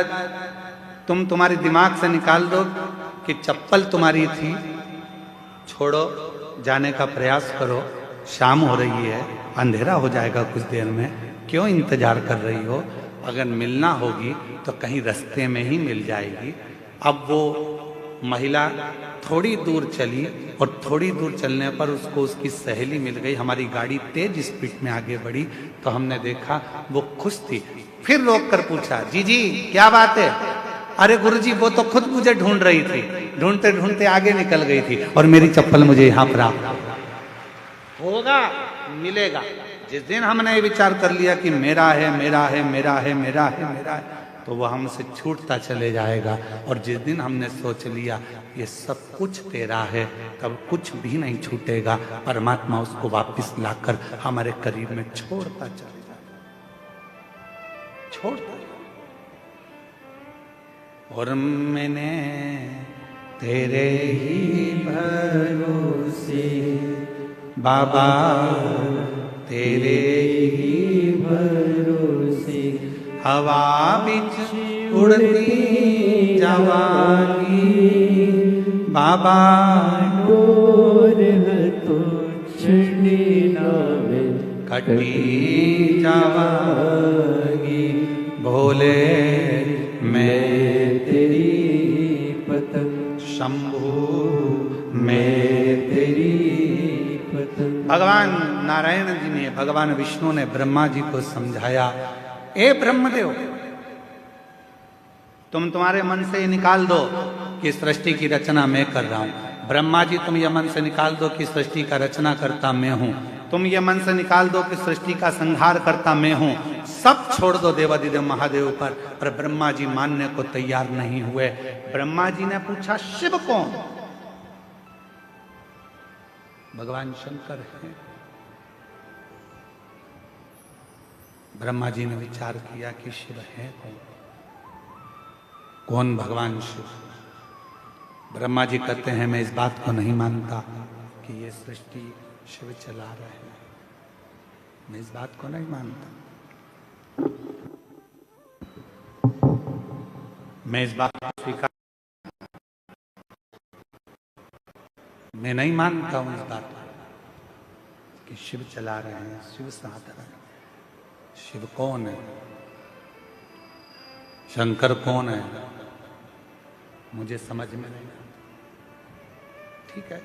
[SPEAKER 1] तुम्हारे दिमाग से निकाल दो कि चप्पल तुम्हारी थी, छोड़ो, जाने का प्रयास करो, शाम हो रही है, अंधेरा हो जाएगा कुछ देर में, क्यों इंतजार कर रही हो, अगर मिलना होगी तो कहीं रास्ते में ही मिल जाएगी। अब वो महिला थोड़ी दूर चली और थोड़ी दूर चलने पर उसको उसकी सहेली मिल गई। हमारी गाड़ी तेज स्पीड में आगे बढ़ी तो हमने देखा वो खुश थी। फिर रोक कर पूछा जी जी क्या बात है? अरे गुरुजी वो तो खुद मुझे ढूंढ रही थी, ढूंढते ढूंढते आगे निकल गई थी और मेरी चप्पल मुझे यहाँ प्राप्त होगा, मिलेगा। जिस दिन हमने ये विचार कर लिया कि मेरा है मेरा है मेरा है मेरा है मेरा है, तो वह हमसे छूटता चले जाएगा। और जिस दिन हमने सोच लिया ये सब कुछ तेरा है, तब कुछ भी नहीं छूटेगा, परमात्मा उसको वापस लाकर हमारे करीब में छोड़ता चले जाएगा, छोड़ता। और मैंने तेरे ही भरोसे बाबा, तेरे ही भरोसे हवा बिच उड़ती जवानी बाबा,
[SPEAKER 2] डोर तो चढ़ी नावे
[SPEAKER 1] कटी जावागी भोले,
[SPEAKER 2] मैं तेरी पत
[SPEAKER 1] शंभु
[SPEAKER 2] मैं तेरी पतंग।
[SPEAKER 1] भगवान नारायण जी ने, भगवान विष्णु ने ब्रह्मा जी को समझाया, ए ब्रह्मदेव, तुम तुम्हारे मन से ये निकाल दो कि सृष्टि की रचना मैं कर रहा हूं। ब्रह्मा जी, तुम ये मन से निकाल दो कि सृष्टि का रचना करता मैं हूं। तुम ये मन से निकाल दो कि सृष्टि का संहार करता मैं हूं। सब छोड़ दो देवादिदेव महादेव पर ब्रह्मा जी मानने को तैयार नहीं हुए। ब्रह्मा जी ने पूछा, शिव कौन? भगवान शंकर है। ब्रह्मा जी ने विचार किया कि शिव है कौन? कौन भगवान शिव? ब्रह्मा जी कहते हैं, मैं इस बात को नहीं मानता कि ये सृष्टि शिव चला रहे हैं। मैं इस बात को नहीं मानता। मैं इस बात को स्वीकार, मैं नहीं मानता हूं इस बात को कि शिव चला रहे हैं, शिव साथ रहे हैं। शिव कौन है? शंकर कौन है? मुझे समझ में नहीं आता। ठीक है,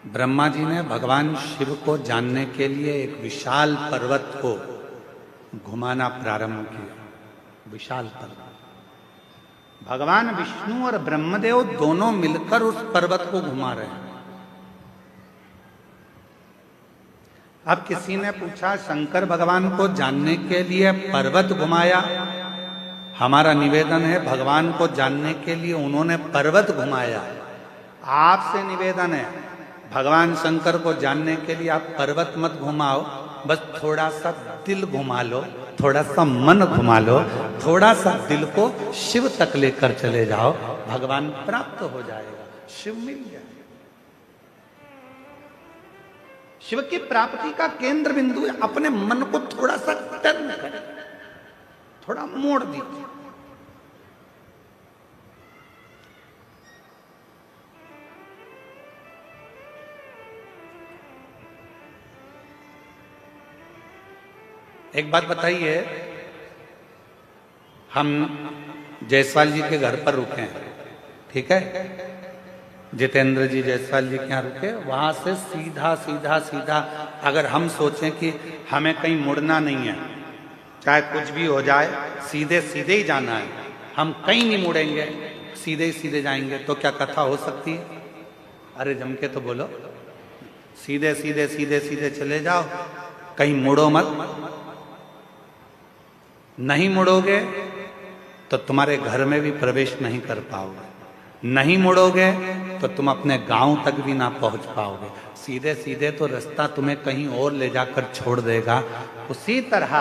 [SPEAKER 1] ब्रह्मा जी ने भगवान शिव को जानने के लिए एक विशाल पर्वत को घुमाना प्रारंभ किया। विशाल पर्वत। भगवान विष्णु और ब्रह्मदेव दोनों मिलकर उस पर्वत को घुमा रहे हैं। अब किसी ने पूछा, शंकर भगवान को जानने के लिए पर्वत घुमाया? हमारा निवेदन है, भगवान को जानने के लिए उन्होंने पर्वत घुमाया। आपसे निवेदन है, भगवान शंकर को जानने के लिए आप पर्वत मत घुमाओ, बस थोड़ा सा दिल घुमा लो, थोड़ा सा मन घुमा लो, थोड़ा सा दिल को शिव तक लेकर चले जाओ, भगवान प्राप्त हो जाएगा, शिव मिल जाएगा। शिव की प्राप्ति का केंद्र बिंदु है, अपने मन को थोड़ा सा टर्न करें, थोड़ा मोड़ दीजिए। एक बात बताइए, हम जायसवाल जी के घर पर रुके हैं, ठीक है? जितेंद्र जी जायसवाल जी के यहाँ रुके, वहां से सीधा सीधा सीधा अगर हम सोचें कि हमें कहीं मुड़ना नहीं है, चाहे कुछ भी हो जाए, सीधे सीधे ही जाना है, हम कहीं नहीं मुड़ेंगे, सीधे ही सीधे जाएंगे, तो क्या कथा हो सकती है? अरे जम के तो बोलो, सीधे सीधे सीधे सीधे चले जाओ, कहीं मुड़ो मत। नहीं मुड़ोगे तो तुम्हारे घर में भी प्रवेश नहीं कर पाओगे, नहीं मुड़ोगे तो तुम अपने गांव तक भी ना पहुंच पाओगे। सीधे सीधे तो रास्ता तुम्हें कहीं और ले जाकर छोड़ देगा। उसी तरह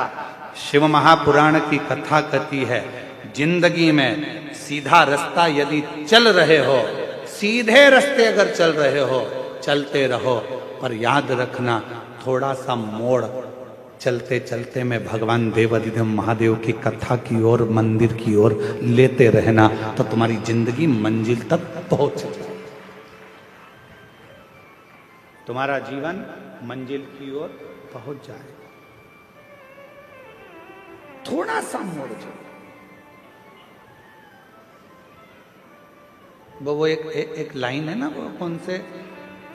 [SPEAKER 1] शिव महापुराण की कथा कहती है, जिंदगी में सीधा रास्ता यदि चल रहे हो, सीधे रास्ते अगर चल रहे हो, चलते रहो, पर याद रखना थोड़ा सा मोड़ चलते चलते में भगवान देवादिदेव महादेव की कथा की ओर, मंदिर की ओर लेते रहना, तो तुम्हारी जिंदगी मंजिल तक पहुंच जाए, तुम्हारा जीवन मंजिल की ओर पहुंच जाए। थोड़ा सा मोड़ जाए। वो एक लाइन है ना, वो कौन से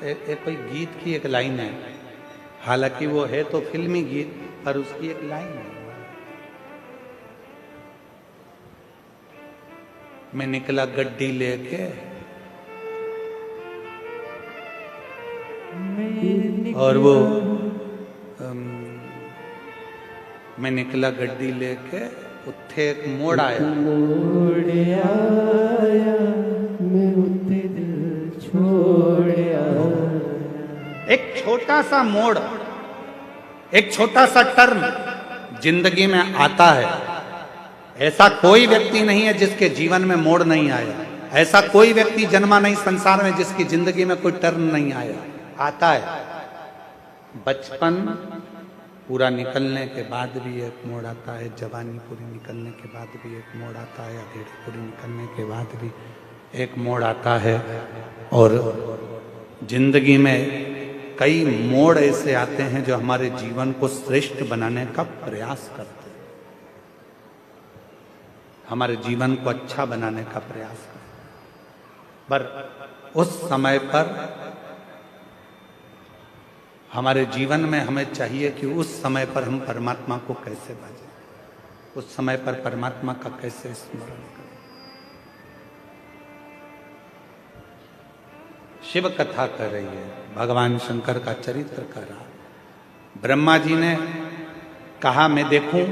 [SPEAKER 1] एक कोई गीत की एक लाइन है, हालांकि वो है तो फिल्मी गीत, पर उसकी एक लाइन है, मैं निकला गड्डी लेके और वो मैं निकला गड्डी लेके, उत्थे एक मोड़ आया,
[SPEAKER 2] मैं उत्ते दिल छोड़ आया।
[SPEAKER 1] एक छोटा सा मोड़, एक छोटा सा टर्न जिंदगी में आता है। ऐसा कोई व्यक्ति नहीं है जिसके जीवन में मोड़ नहीं आया, ऐसा कोई व्यक्ति जन्मा नहीं संसार में जिसकी जिंदगी में कोई टर्न नहीं आया। आता है, बचपन पूरा निकलने के बाद भी एक मोड़ आता है, जवानी पूरी निकलने के बाद भी एक मोड़ आता है, अधेड़ी पूरी निकलने के बाद भी एक मोड़ आता है, और जिंदगी में कई मोड़ ऐसे आते हैं जो हमारे जीवन को श्रेष्ठ बनाने का प्रयास करते हैं। हमारे जीवन को अच्छा बनाने का प्रयास करें। पर उस समय पर हमारे जीवन में हमें चाहिए कि उस समय पर हम परमात्मा को कैसे भजें, उस समय पर परमात्मा का कैसे स्मरण करें। शिव कथा कर रही है, भगवान शंकर का चरित्र कर रहा है। ब्रह्मा जी ने कहा मैं देखूं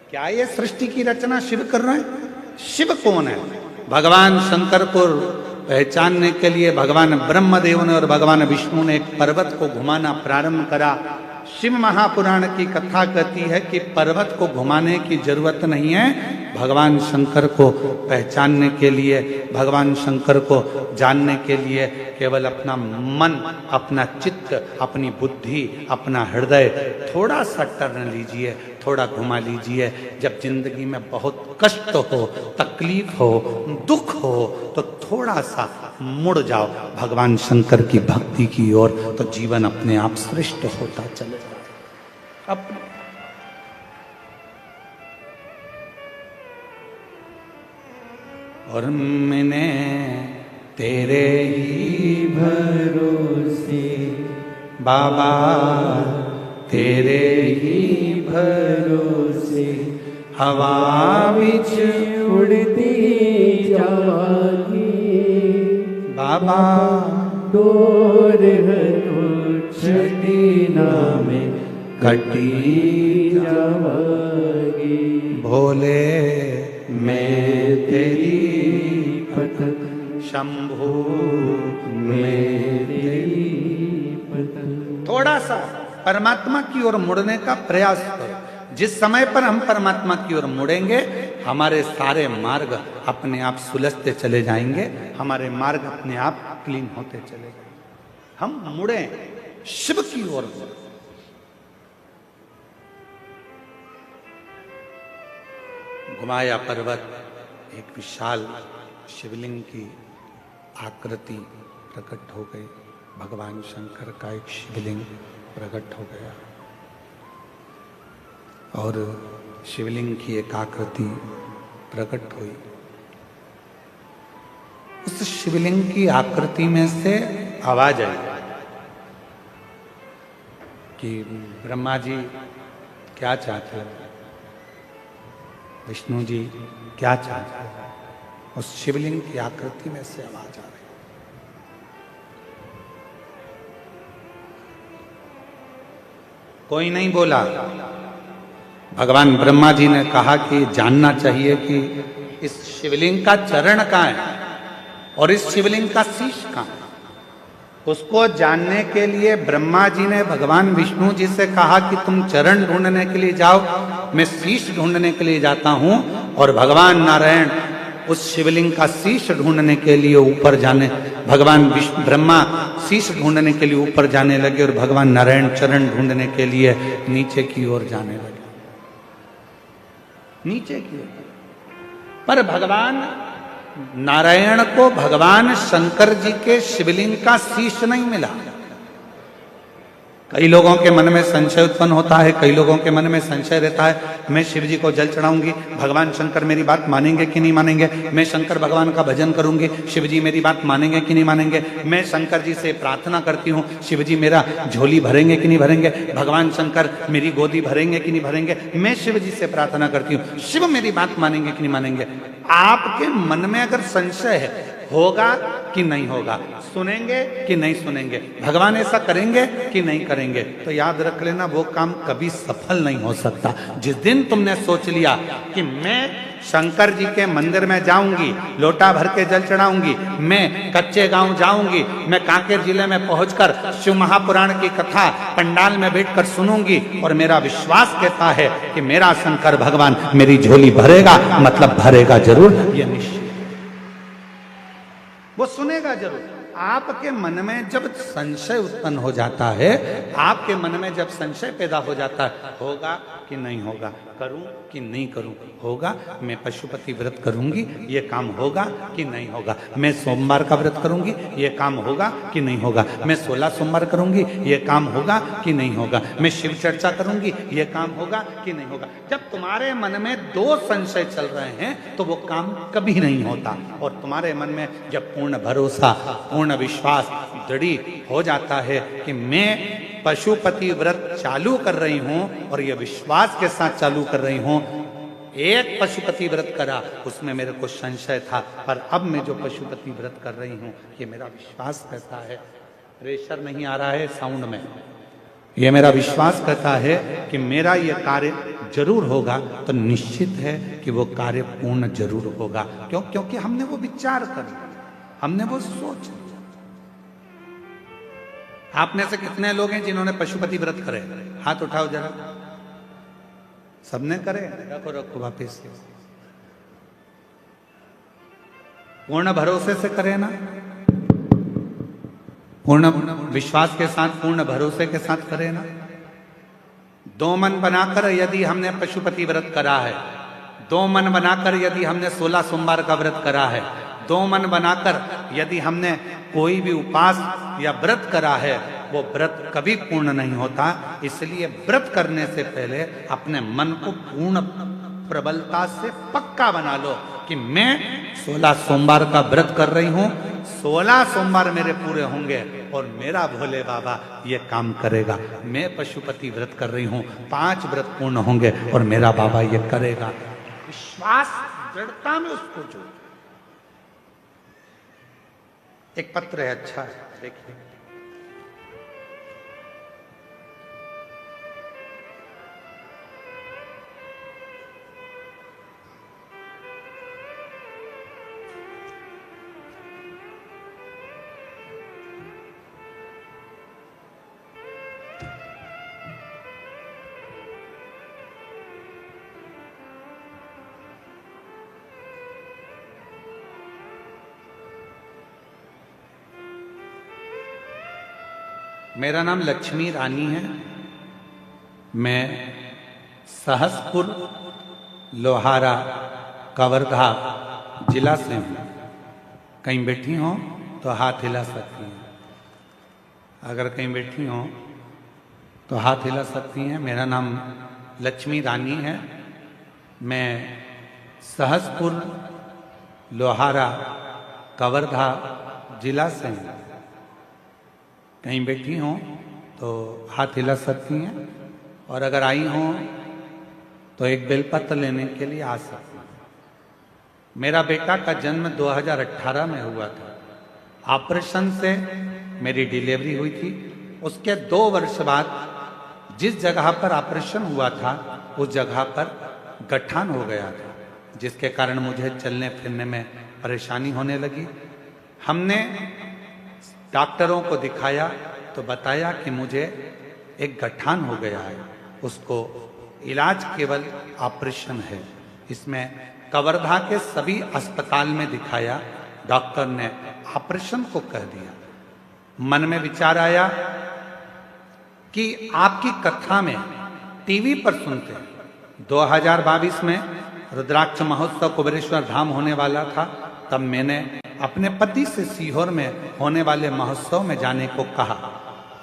[SPEAKER 1] क्या ये सृष्टि की रचना शिव कर रहे हैं। शिव कौन है? भगवान शंकर को पहचानने के लिए भगवान ब्रह्मदेव ने और भगवान विष्णु ने एक पर्वत को घुमाना प्रारंभ करा। शिव महापुराण की कथा कहती है कि पर्वत को घुमाने की जरूरत नहीं है। भगवान शंकर को पहचानने के लिए, भगवान शंकर को जानने के लिए केवल अपना मन, अपना चित्त, अपनी बुद्धि, अपना हृदय थोड़ा सा टर्न लीजिए, थोड़ा घुमा लीजिए। जब जिंदगी में बहुत कष्ट हो, तकलीफ हो, दुख हो, तो थोड़ा सा मुड़ जाओ भगवान शंकर की भक्ति की ओर, तो जीवन अपने आप श्रेष्ठ होता चले जाए। और मैंने तेरे ही
[SPEAKER 2] भरोसे
[SPEAKER 1] बाबा,
[SPEAKER 2] तेरे ही भरोसे
[SPEAKER 1] हवा
[SPEAKER 2] बिच उड़ती जावागी
[SPEAKER 1] बाबा,
[SPEAKER 2] डोर छठी नामे कटी जावागी।
[SPEAKER 1] भोले
[SPEAKER 2] मैं तेरी पतक
[SPEAKER 1] शंभु
[SPEAKER 2] मैं तेरी पतक।
[SPEAKER 1] थोड़ा सा परमात्मा की ओर मुड़ने का प्रयास करो। जिस समय पर हम परमात्मा की ओर मुड़ेंगे, हमारे सारे मार्ग अपने आप सुलझते चले जाएंगे, हमारे मार्ग अपने आप क्लीन होते चले जाएंगे। हम मुड़े शिव की ओर। घुमाया पर्वत, एक विशाल शिवलिंग की आकृति प्रकट हो गई। भगवान शंकर का एक शिवलिंग प्रकट हो गया और शिवलिंग की एक आकृति प्रकट हुई। उस शिवलिंग की आकृति में से आवाज आई कि ब्रह्मा जी क्या चाहते हो, विष्णु जी क्या चाहते हो। उस शिवलिंग की आकृति में से आवाज आ रही। कोई नहीं बोला। भगवान ब्रह्मा जी ने कहा कि जानना चाहिए कि इस शिवलिंग का चरण कहाँ है और इस शिवलिंग का शीश कहाँ है। उसको जानने के लिए ब्रह्मा जी ने भगवान विष्णु जी से कहा कि तुम चरण ढूंढने के लिए जाओ, मैं शीश ढूंढने के लिए जाता हूं। और भगवान नारायण उस शिवलिंग का शीश ढूंढने के लिए ऊपर जाने, भगवान विष्णु ब्रह्मा शीश ढूंढने के लिए ऊपर जाने लगे और भगवान नारायण चरण ढूंढने के लिए नीचे की ओर जाने लगे, नीचे की ओर। पर भगवान नारायण को भगवान शंकर जी के शिवलिंग का शीश नहीं मिला। कई लोगों के मन में संशय उत्पन्न होता है, कई लोगों के मन में संशय रहता है, मैं शिव जी को जल चढ़ाऊंगी, भगवान शंकर मेरी बात मानेंगे कि नहीं मानेंगे। मैं शंकर भगवान का भजन करूंगी, शिव जी मेरी बात मानेंगे कि नहीं मानेंगे। मैं शंकर जी से प्रार्थना करती हूँ, शिव जी मेरा झोली भरेंगे कि नहीं भरेंगे। भगवान शंकर मेरी गोदी भरेंगे कि नहीं भरेंगे। मैं शिव जी से प्रार्थना करती हूँ, शिव मेरी बात मानेंगे कि नहीं मानेंगे। आपके मन में अगर संशय है, होगा कि नहीं होगा, सुनेंगे कि नहीं सुनेंगे, भगवान ऐसा करेंगे कि नहीं करेंगे, तो याद रख लेना वो काम कभी सफल नहीं हो सकता। जिस दिन तुमने सोच लिया कि मैं शंकर जी के मंदिर में जाऊंगी, लोटा भर के जल चढ़ाऊंगी, मैं कच्चे गांव जाऊंगी, मैं कांकेर जिले में पहुंचकर शिव महापुराण की कथा पंडाल में बैठकर सुनूंगी और मेरा विश्वास कहता है कि मेरा शंकर भगवान मेरी झोली भरेगा, मतलब भरेगा जरूर, ये निश्चित। वो सुनेगा जरूर। आपके मन में जब संशय उत्पन्न हो जाता है, आपके मन में जब संशय पैदा हो जाता है, होगा कि नहीं होगा, करूं कि नहीं करूं, होगा मैं पशुपति व्रत करूंगी ये काम होगा कि नहीं होगा, मैं सोमवार का व्रत करूंगी ये काम होगा कि नहीं होगा, मैं 16 सोमवार करूंगी ये काम होगा कि नहीं होगा, मैं शिव चर्चा करूंगी ये काम होगा कि नहीं होगा। जब तुम्हारे मन में दो संशय चल रहे हैं तो वो काम कभी नहीं होता। और तुम्हारे मन में जब पूर्ण भरोसा, पूर्ण विश्वास दृढ़ हो जाता है कि मैं पशुपति व्रत चालू कर रही हूं और ये विश्वास के साथ चालू कर रही हूं, एक पशुपति व्रत करा उसमें मेरे को संशय था, पर अब मैं जो पशुपति व्रत कर रही हूं ये मेरा विश्वास कहता है, प्रेशर नहीं आ रहा है साउंड में, ये मेरा विश्वास कहता है कि मेरा ये कार्य जरूर होगा, तो निश्चित है कि वो कार्य पूर्ण जरूर होगा। क्योंकि हमने वो विचार कर लिया, हमने वो सोच लिया। आप में से कितने लोग हैं जिन्होंने पशुपति व्रत करे? हाथ उठाओ जरा। सबने करे? रखो रखो वापिस। पूर्ण भरोसे से करे ना, पूर्ण विश्वास के साथ, पूर्ण भरोसे के साथ करे ना। दो मन बनाकर यदि हमने पशुपति व्रत करा है, दो मन बनाकर यदि हमने 16 सोमवार का व्रत करा है, दो मन बनाकर यदि हमने कोई भी उपास या व्रत करा है, वो व्रत कभी पूर्ण नहीं होता। इसलिए व्रत करने से पहले अपने मन को पूर्ण प्रबलता से पक्का बना लो कि मैं 16 सोमवार का व्रत कर रही हूं, 16 सोमवार मेरे पूरे होंगे और मेरा भोले बाबा ये काम करेगा। मैं पशुपति व्रत कर रही हूं, 5 व्रत पूर्ण होंगे और मेरा बाबा ये करेगा। विश्वास दृढ़ता में उसको जोड़। एक पत्र है, अच्छा है, देखिए। मेरा नाम लक्ष्मी रानी है। मैं सहसपुर लोहारा कवर्धा जिला से हूँ। कहीं बैठी हो तो हाथ हिला सकती हैं, अगर कहीं बैठी हो तो हाथ हिला सकती हैं। मेरा नाम लक्ष्मी रानी है। मैं सहसपुर लोहारा कवर्धा जिला से हूँ। कहीं बैठी हों तो हाथ हिला सकती हैं, और अगर आई हों तो एक बेलपत्र लेने के लिए आ सकती हैं। मेरा बेटा का जन्म 2018 में हुआ था। ऑपरेशन से मेरी डिलीवरी हुई थी। उसके 2 वर्ष बाद जिस जगह पर ऑपरेशन हुआ था उस जगह पर गठान हो गया था, जिसके कारण मुझे चलने फिरने में परेशानी होने लगी। हमने डॉक्टरों को दिखाया तो बताया कि मुझे एक गठान हो गया है, उसको इलाज केवल ऑपरेशन है। इसमें कवर्धा के सभी अस्पताल में दिखाया, डॉक्टर ने ऑपरेशन को कह दिया। मन में विचार आया कि आपकी कथा में टीवी पर सुनते हैं। 2022 में रुद्राक्ष महोत्सव कुबेरेश्वर धाम होने वाला था, तब मैंने अपने पति से सीहोर में होने वाले महोत्सव में जाने को कहा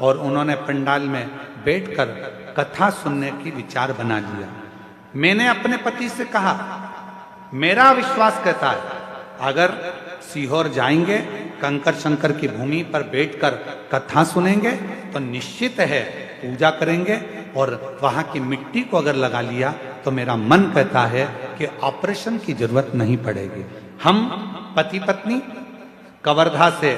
[SPEAKER 1] और उन्होंने पंडाल में बैठकर कथा सुनने की विचार बना लिया। मैंने अपने पति से कहा, मेरा विश्वास कहता है अगर सीहोर जाएंगे, कंकर शंकर की भूमि पर बैठकर कथा सुनेंगे तो निश्चित है पूजा करेंगे, और वहां की मिट्टी को अगर लगा लिया तो मेरा मन कहता है कि ऑपरेशन की जरूरत नहीं पड़ेगी। हम पति पत्नी कवर्धा से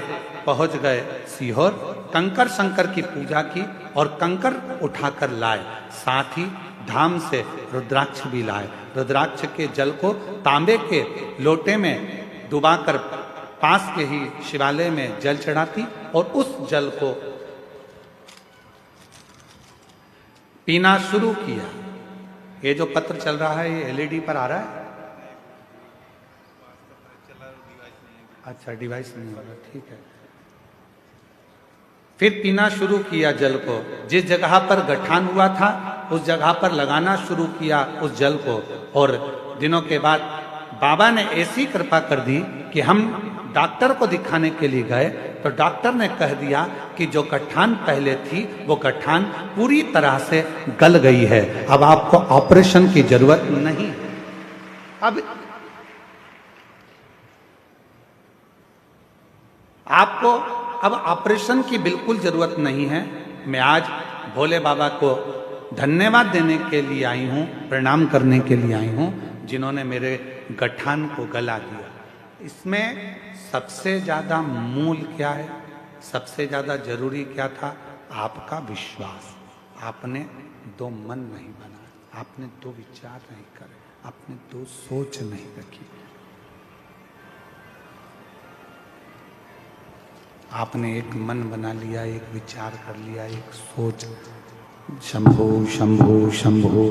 [SPEAKER 1] पहुंच गए सीहोर, कंकर शंकर की पूजा की और कंकर उठाकर लाए, साथ ही धाम से रुद्राक्ष भी लाए। रुद्राक्ष के जल को तांबे के लोटे में डुबाकर पास के ही शिवालय में जल चढ़ाती और उस जल को पीना शुरू किया। ये जो पत्र चल रहा है ये एलईडी पर आ रहा है। अच्छा, डिवाइस नहीं हो रहा, ठीक है। फिर पीना शुरू किया जल को। जिस जगह पर गठान हुआ था उस जगह पर लगाना शुरू किया उस जल को। और दिनों के बाद बाबा ने ऐसी कृपा कर दी कि हम डॉक्टर को दिखाने के लिए गए तो डॉक्टर ने कह दिया कि जो गठान पहले थी वो गठान पूरी तरह से गल गई है, अब आपको ऑपरेशन की जरूरत नहीं। अब आपको अब ऑपरेशन की बिल्कुल जरूरत नहीं है। मैं आज भोले बाबा को धन्यवाद देने के लिए आई हूँ, प्रणाम करने के लिए आई हूँ, जिन्होंने मेरे गठान को गला दिया। इसमें सबसे ज्यादा मूल क्या है, सबसे ज्यादा जरूरी क्या था? आपका विश्वास। आपने दो मन नहीं बनाए, आपने दो विचार नहीं करे, आपने दो सोच नहीं रखी, आपने एक मन बना लिया, एक विचार कर लिया, एक सोच, शंभो शंभो शंभो।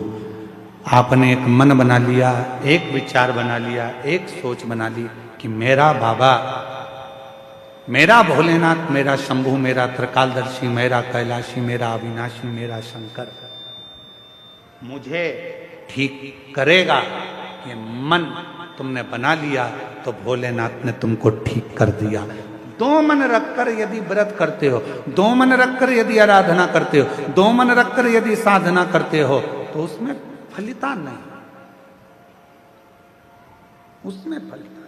[SPEAKER 1] आपने एक मन बना लिया, एक विचार बना लिया, एक सोच बना ली कि मेरा बाबा, मेरा भोलेनाथ, मेरा शंभू, मेरा त्रिकालदर्शी, मेरा कैलाशी, मेरा अविनाशी, मेरा शंकर मुझे ठीक करेगा। ये मन तुमने बना लिया तो भोलेनाथ ने तुमको ठीक कर दिया। दो मन रखकर यदि व्रत करते हो, दो मन रखकर यदि आराधना करते हो, दो मन रखकर यदि साधना करते हो तो उसमें फलिता नहीं, उसमें फलिता नहीं।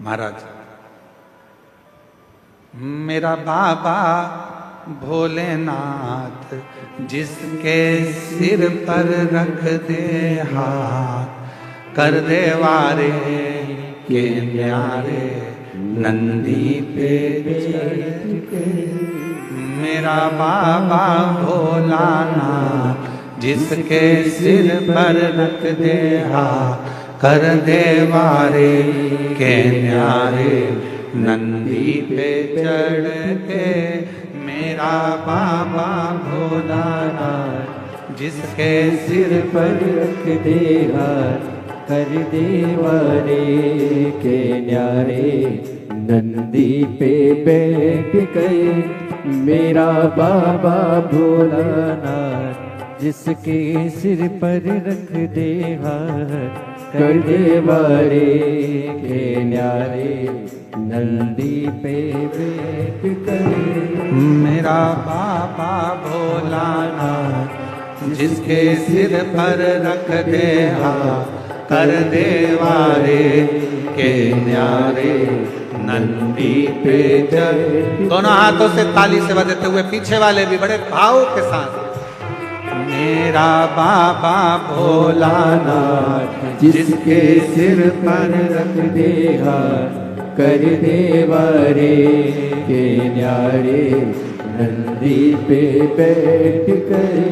[SPEAKER 1] महाराज, मेरा बाबा भोलेनाथ जिसके सिर पर रख दे हाथ, कर दे वारे के न्यारे नंदी पे चढ़ के। मेरा बाबा भोलानाथ जिसके सिर पर रख दे हाथ, कर दे वारे के न्यारे नंदी पे चढ़ के। मेरा बाबा भोलानाथ जिसके सिर पर रख दे हाथ, कर दे वारे के न्यारे नंदी पे बैठ गए। मेरा बाबा भोलानाथ जिसके सिर पर रख दे हाथ, कर दे वारे के न्यारे नंदी पे बैठ गए। मेरा बाबा भोलानाथ जिसके सिर पर रख दे हाथ, कर दे वारे के न्यारे नंदी पे चढ़। दोनों हाथों से ताली से बजाते हुए पीछे वाले भी बड़े भाव के साथ। मेरा बाबा भोलानाथ जिसके सिर पर रख दे हाथ, कर दे वारे के न्यारे नंदी पे बैठ गए।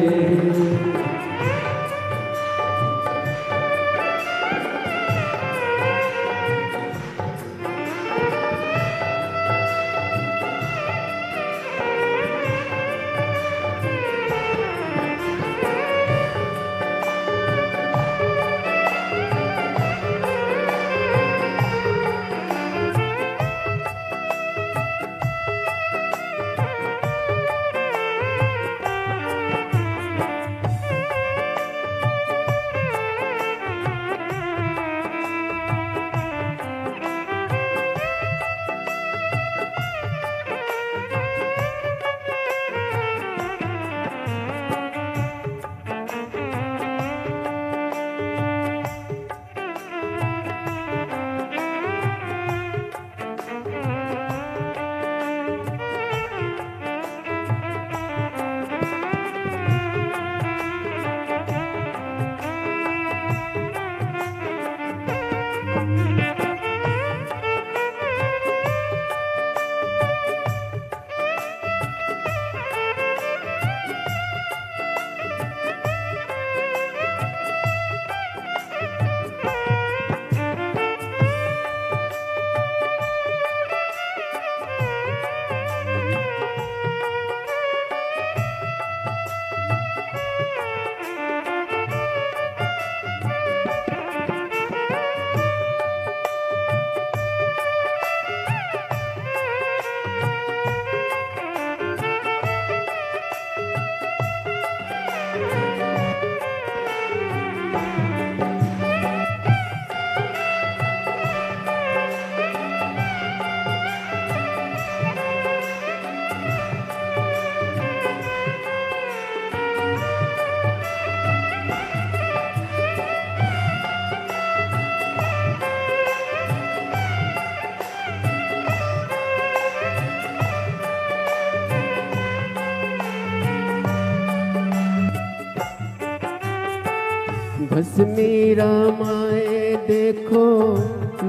[SPEAKER 3] भस्मी रामाए देखो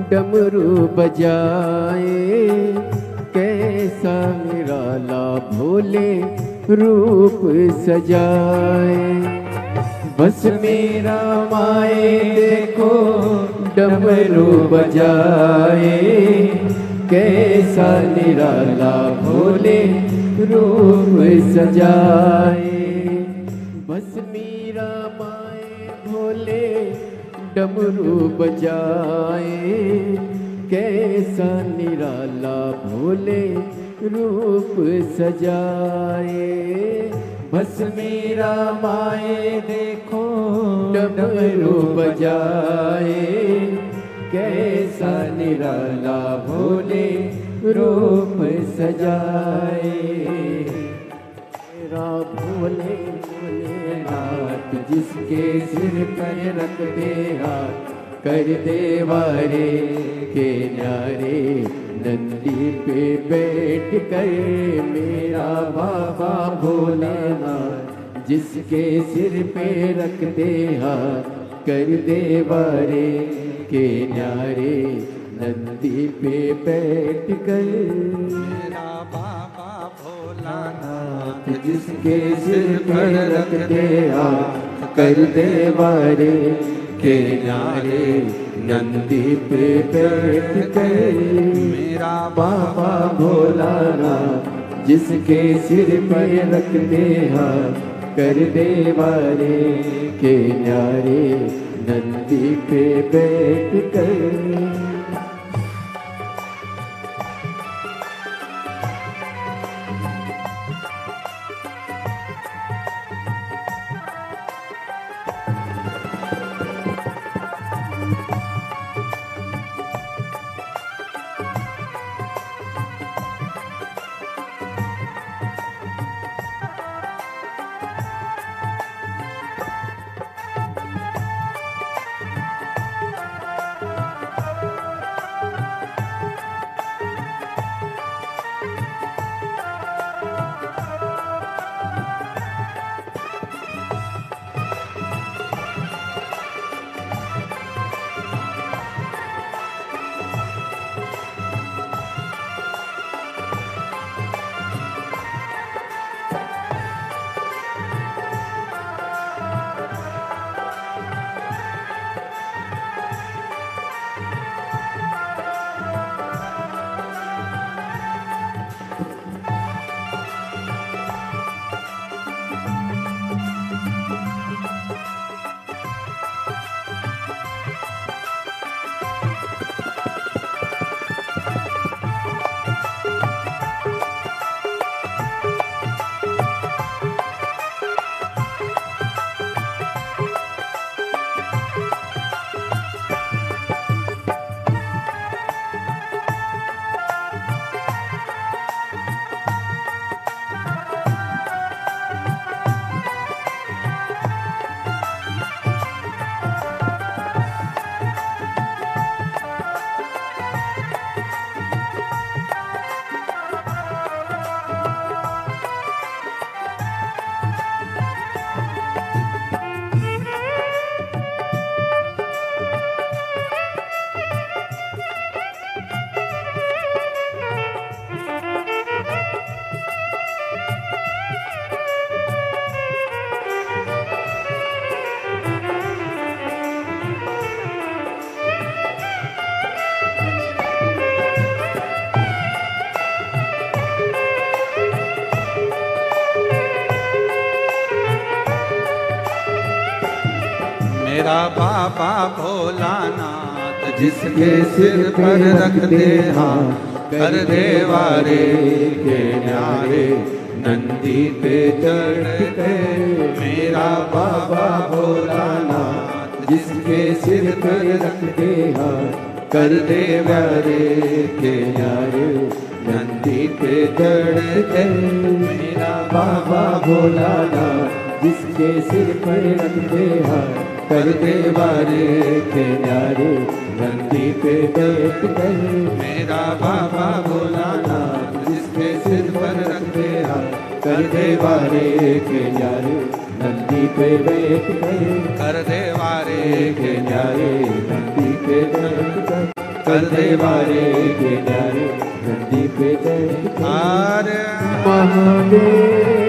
[SPEAKER 3] डमरू बजाए, कैसा निराला भोले रूप सजाए। भस्मी रामाए देखो डमरू बजाए, कैसा निराला भोले रूप सजाए। भस्मी रामाए भोले डमरू बजाए, कैसा निराला भोले रूप सजाए। भस्मी रामाए देखो डमरू बजाए, कैसा निराला भोले रूप सजाए। मेरा भोले भोलेनाथ जिसके सिर पर रख दे हाथ, कर दे वारे के न्यारे नंदी पे बैठ कर। मेरा बाबा भोलेनाथ जिसके सिर पे रख दे हाथ, कर दे वारे के न्यारे नंदी पे बैठ कर।
[SPEAKER 1] मेरा बाबा भोलानाथ
[SPEAKER 3] जिसके सिर पर रख दे हाथ, कर दे वारे के न्यारे नंदी पे बैठ कर।
[SPEAKER 1] मेरा
[SPEAKER 3] बाबा भोलानाथ जिसके सिर पर रख दे हाथ, कर दे वारे के न्यारे नंदी पे बैठ कर।
[SPEAKER 1] मेरा बाबा भोलानाथ जिसके सिर पर रख दे हाथ, कर दे वारे के न्यारे नंदी पे चढ़ के। मेरा बाबा भोलानाथ जिसके सिर पर रख दे हाथ, कर दे वारे के न्यारे नंदी पे चढ़ के। मेरा
[SPEAKER 3] बाबा भोलानाथ जिसके सिर पर रख दे हाथ, कर दे वारे के न्यारे नंदी पे बैठ कर।
[SPEAKER 1] मेरा बाबा भोलानाथ जिसके सिर पर रख दे हाथ,
[SPEAKER 3] कर देवारे के न्यारे नंदी पे बैठ गए
[SPEAKER 1] कर देवारे
[SPEAKER 3] के न्यारे नंदी पे बैठ गए कर देवारे के न्यारे नंदी पे बैठ गए
[SPEAKER 1] हरे
[SPEAKER 3] महादेव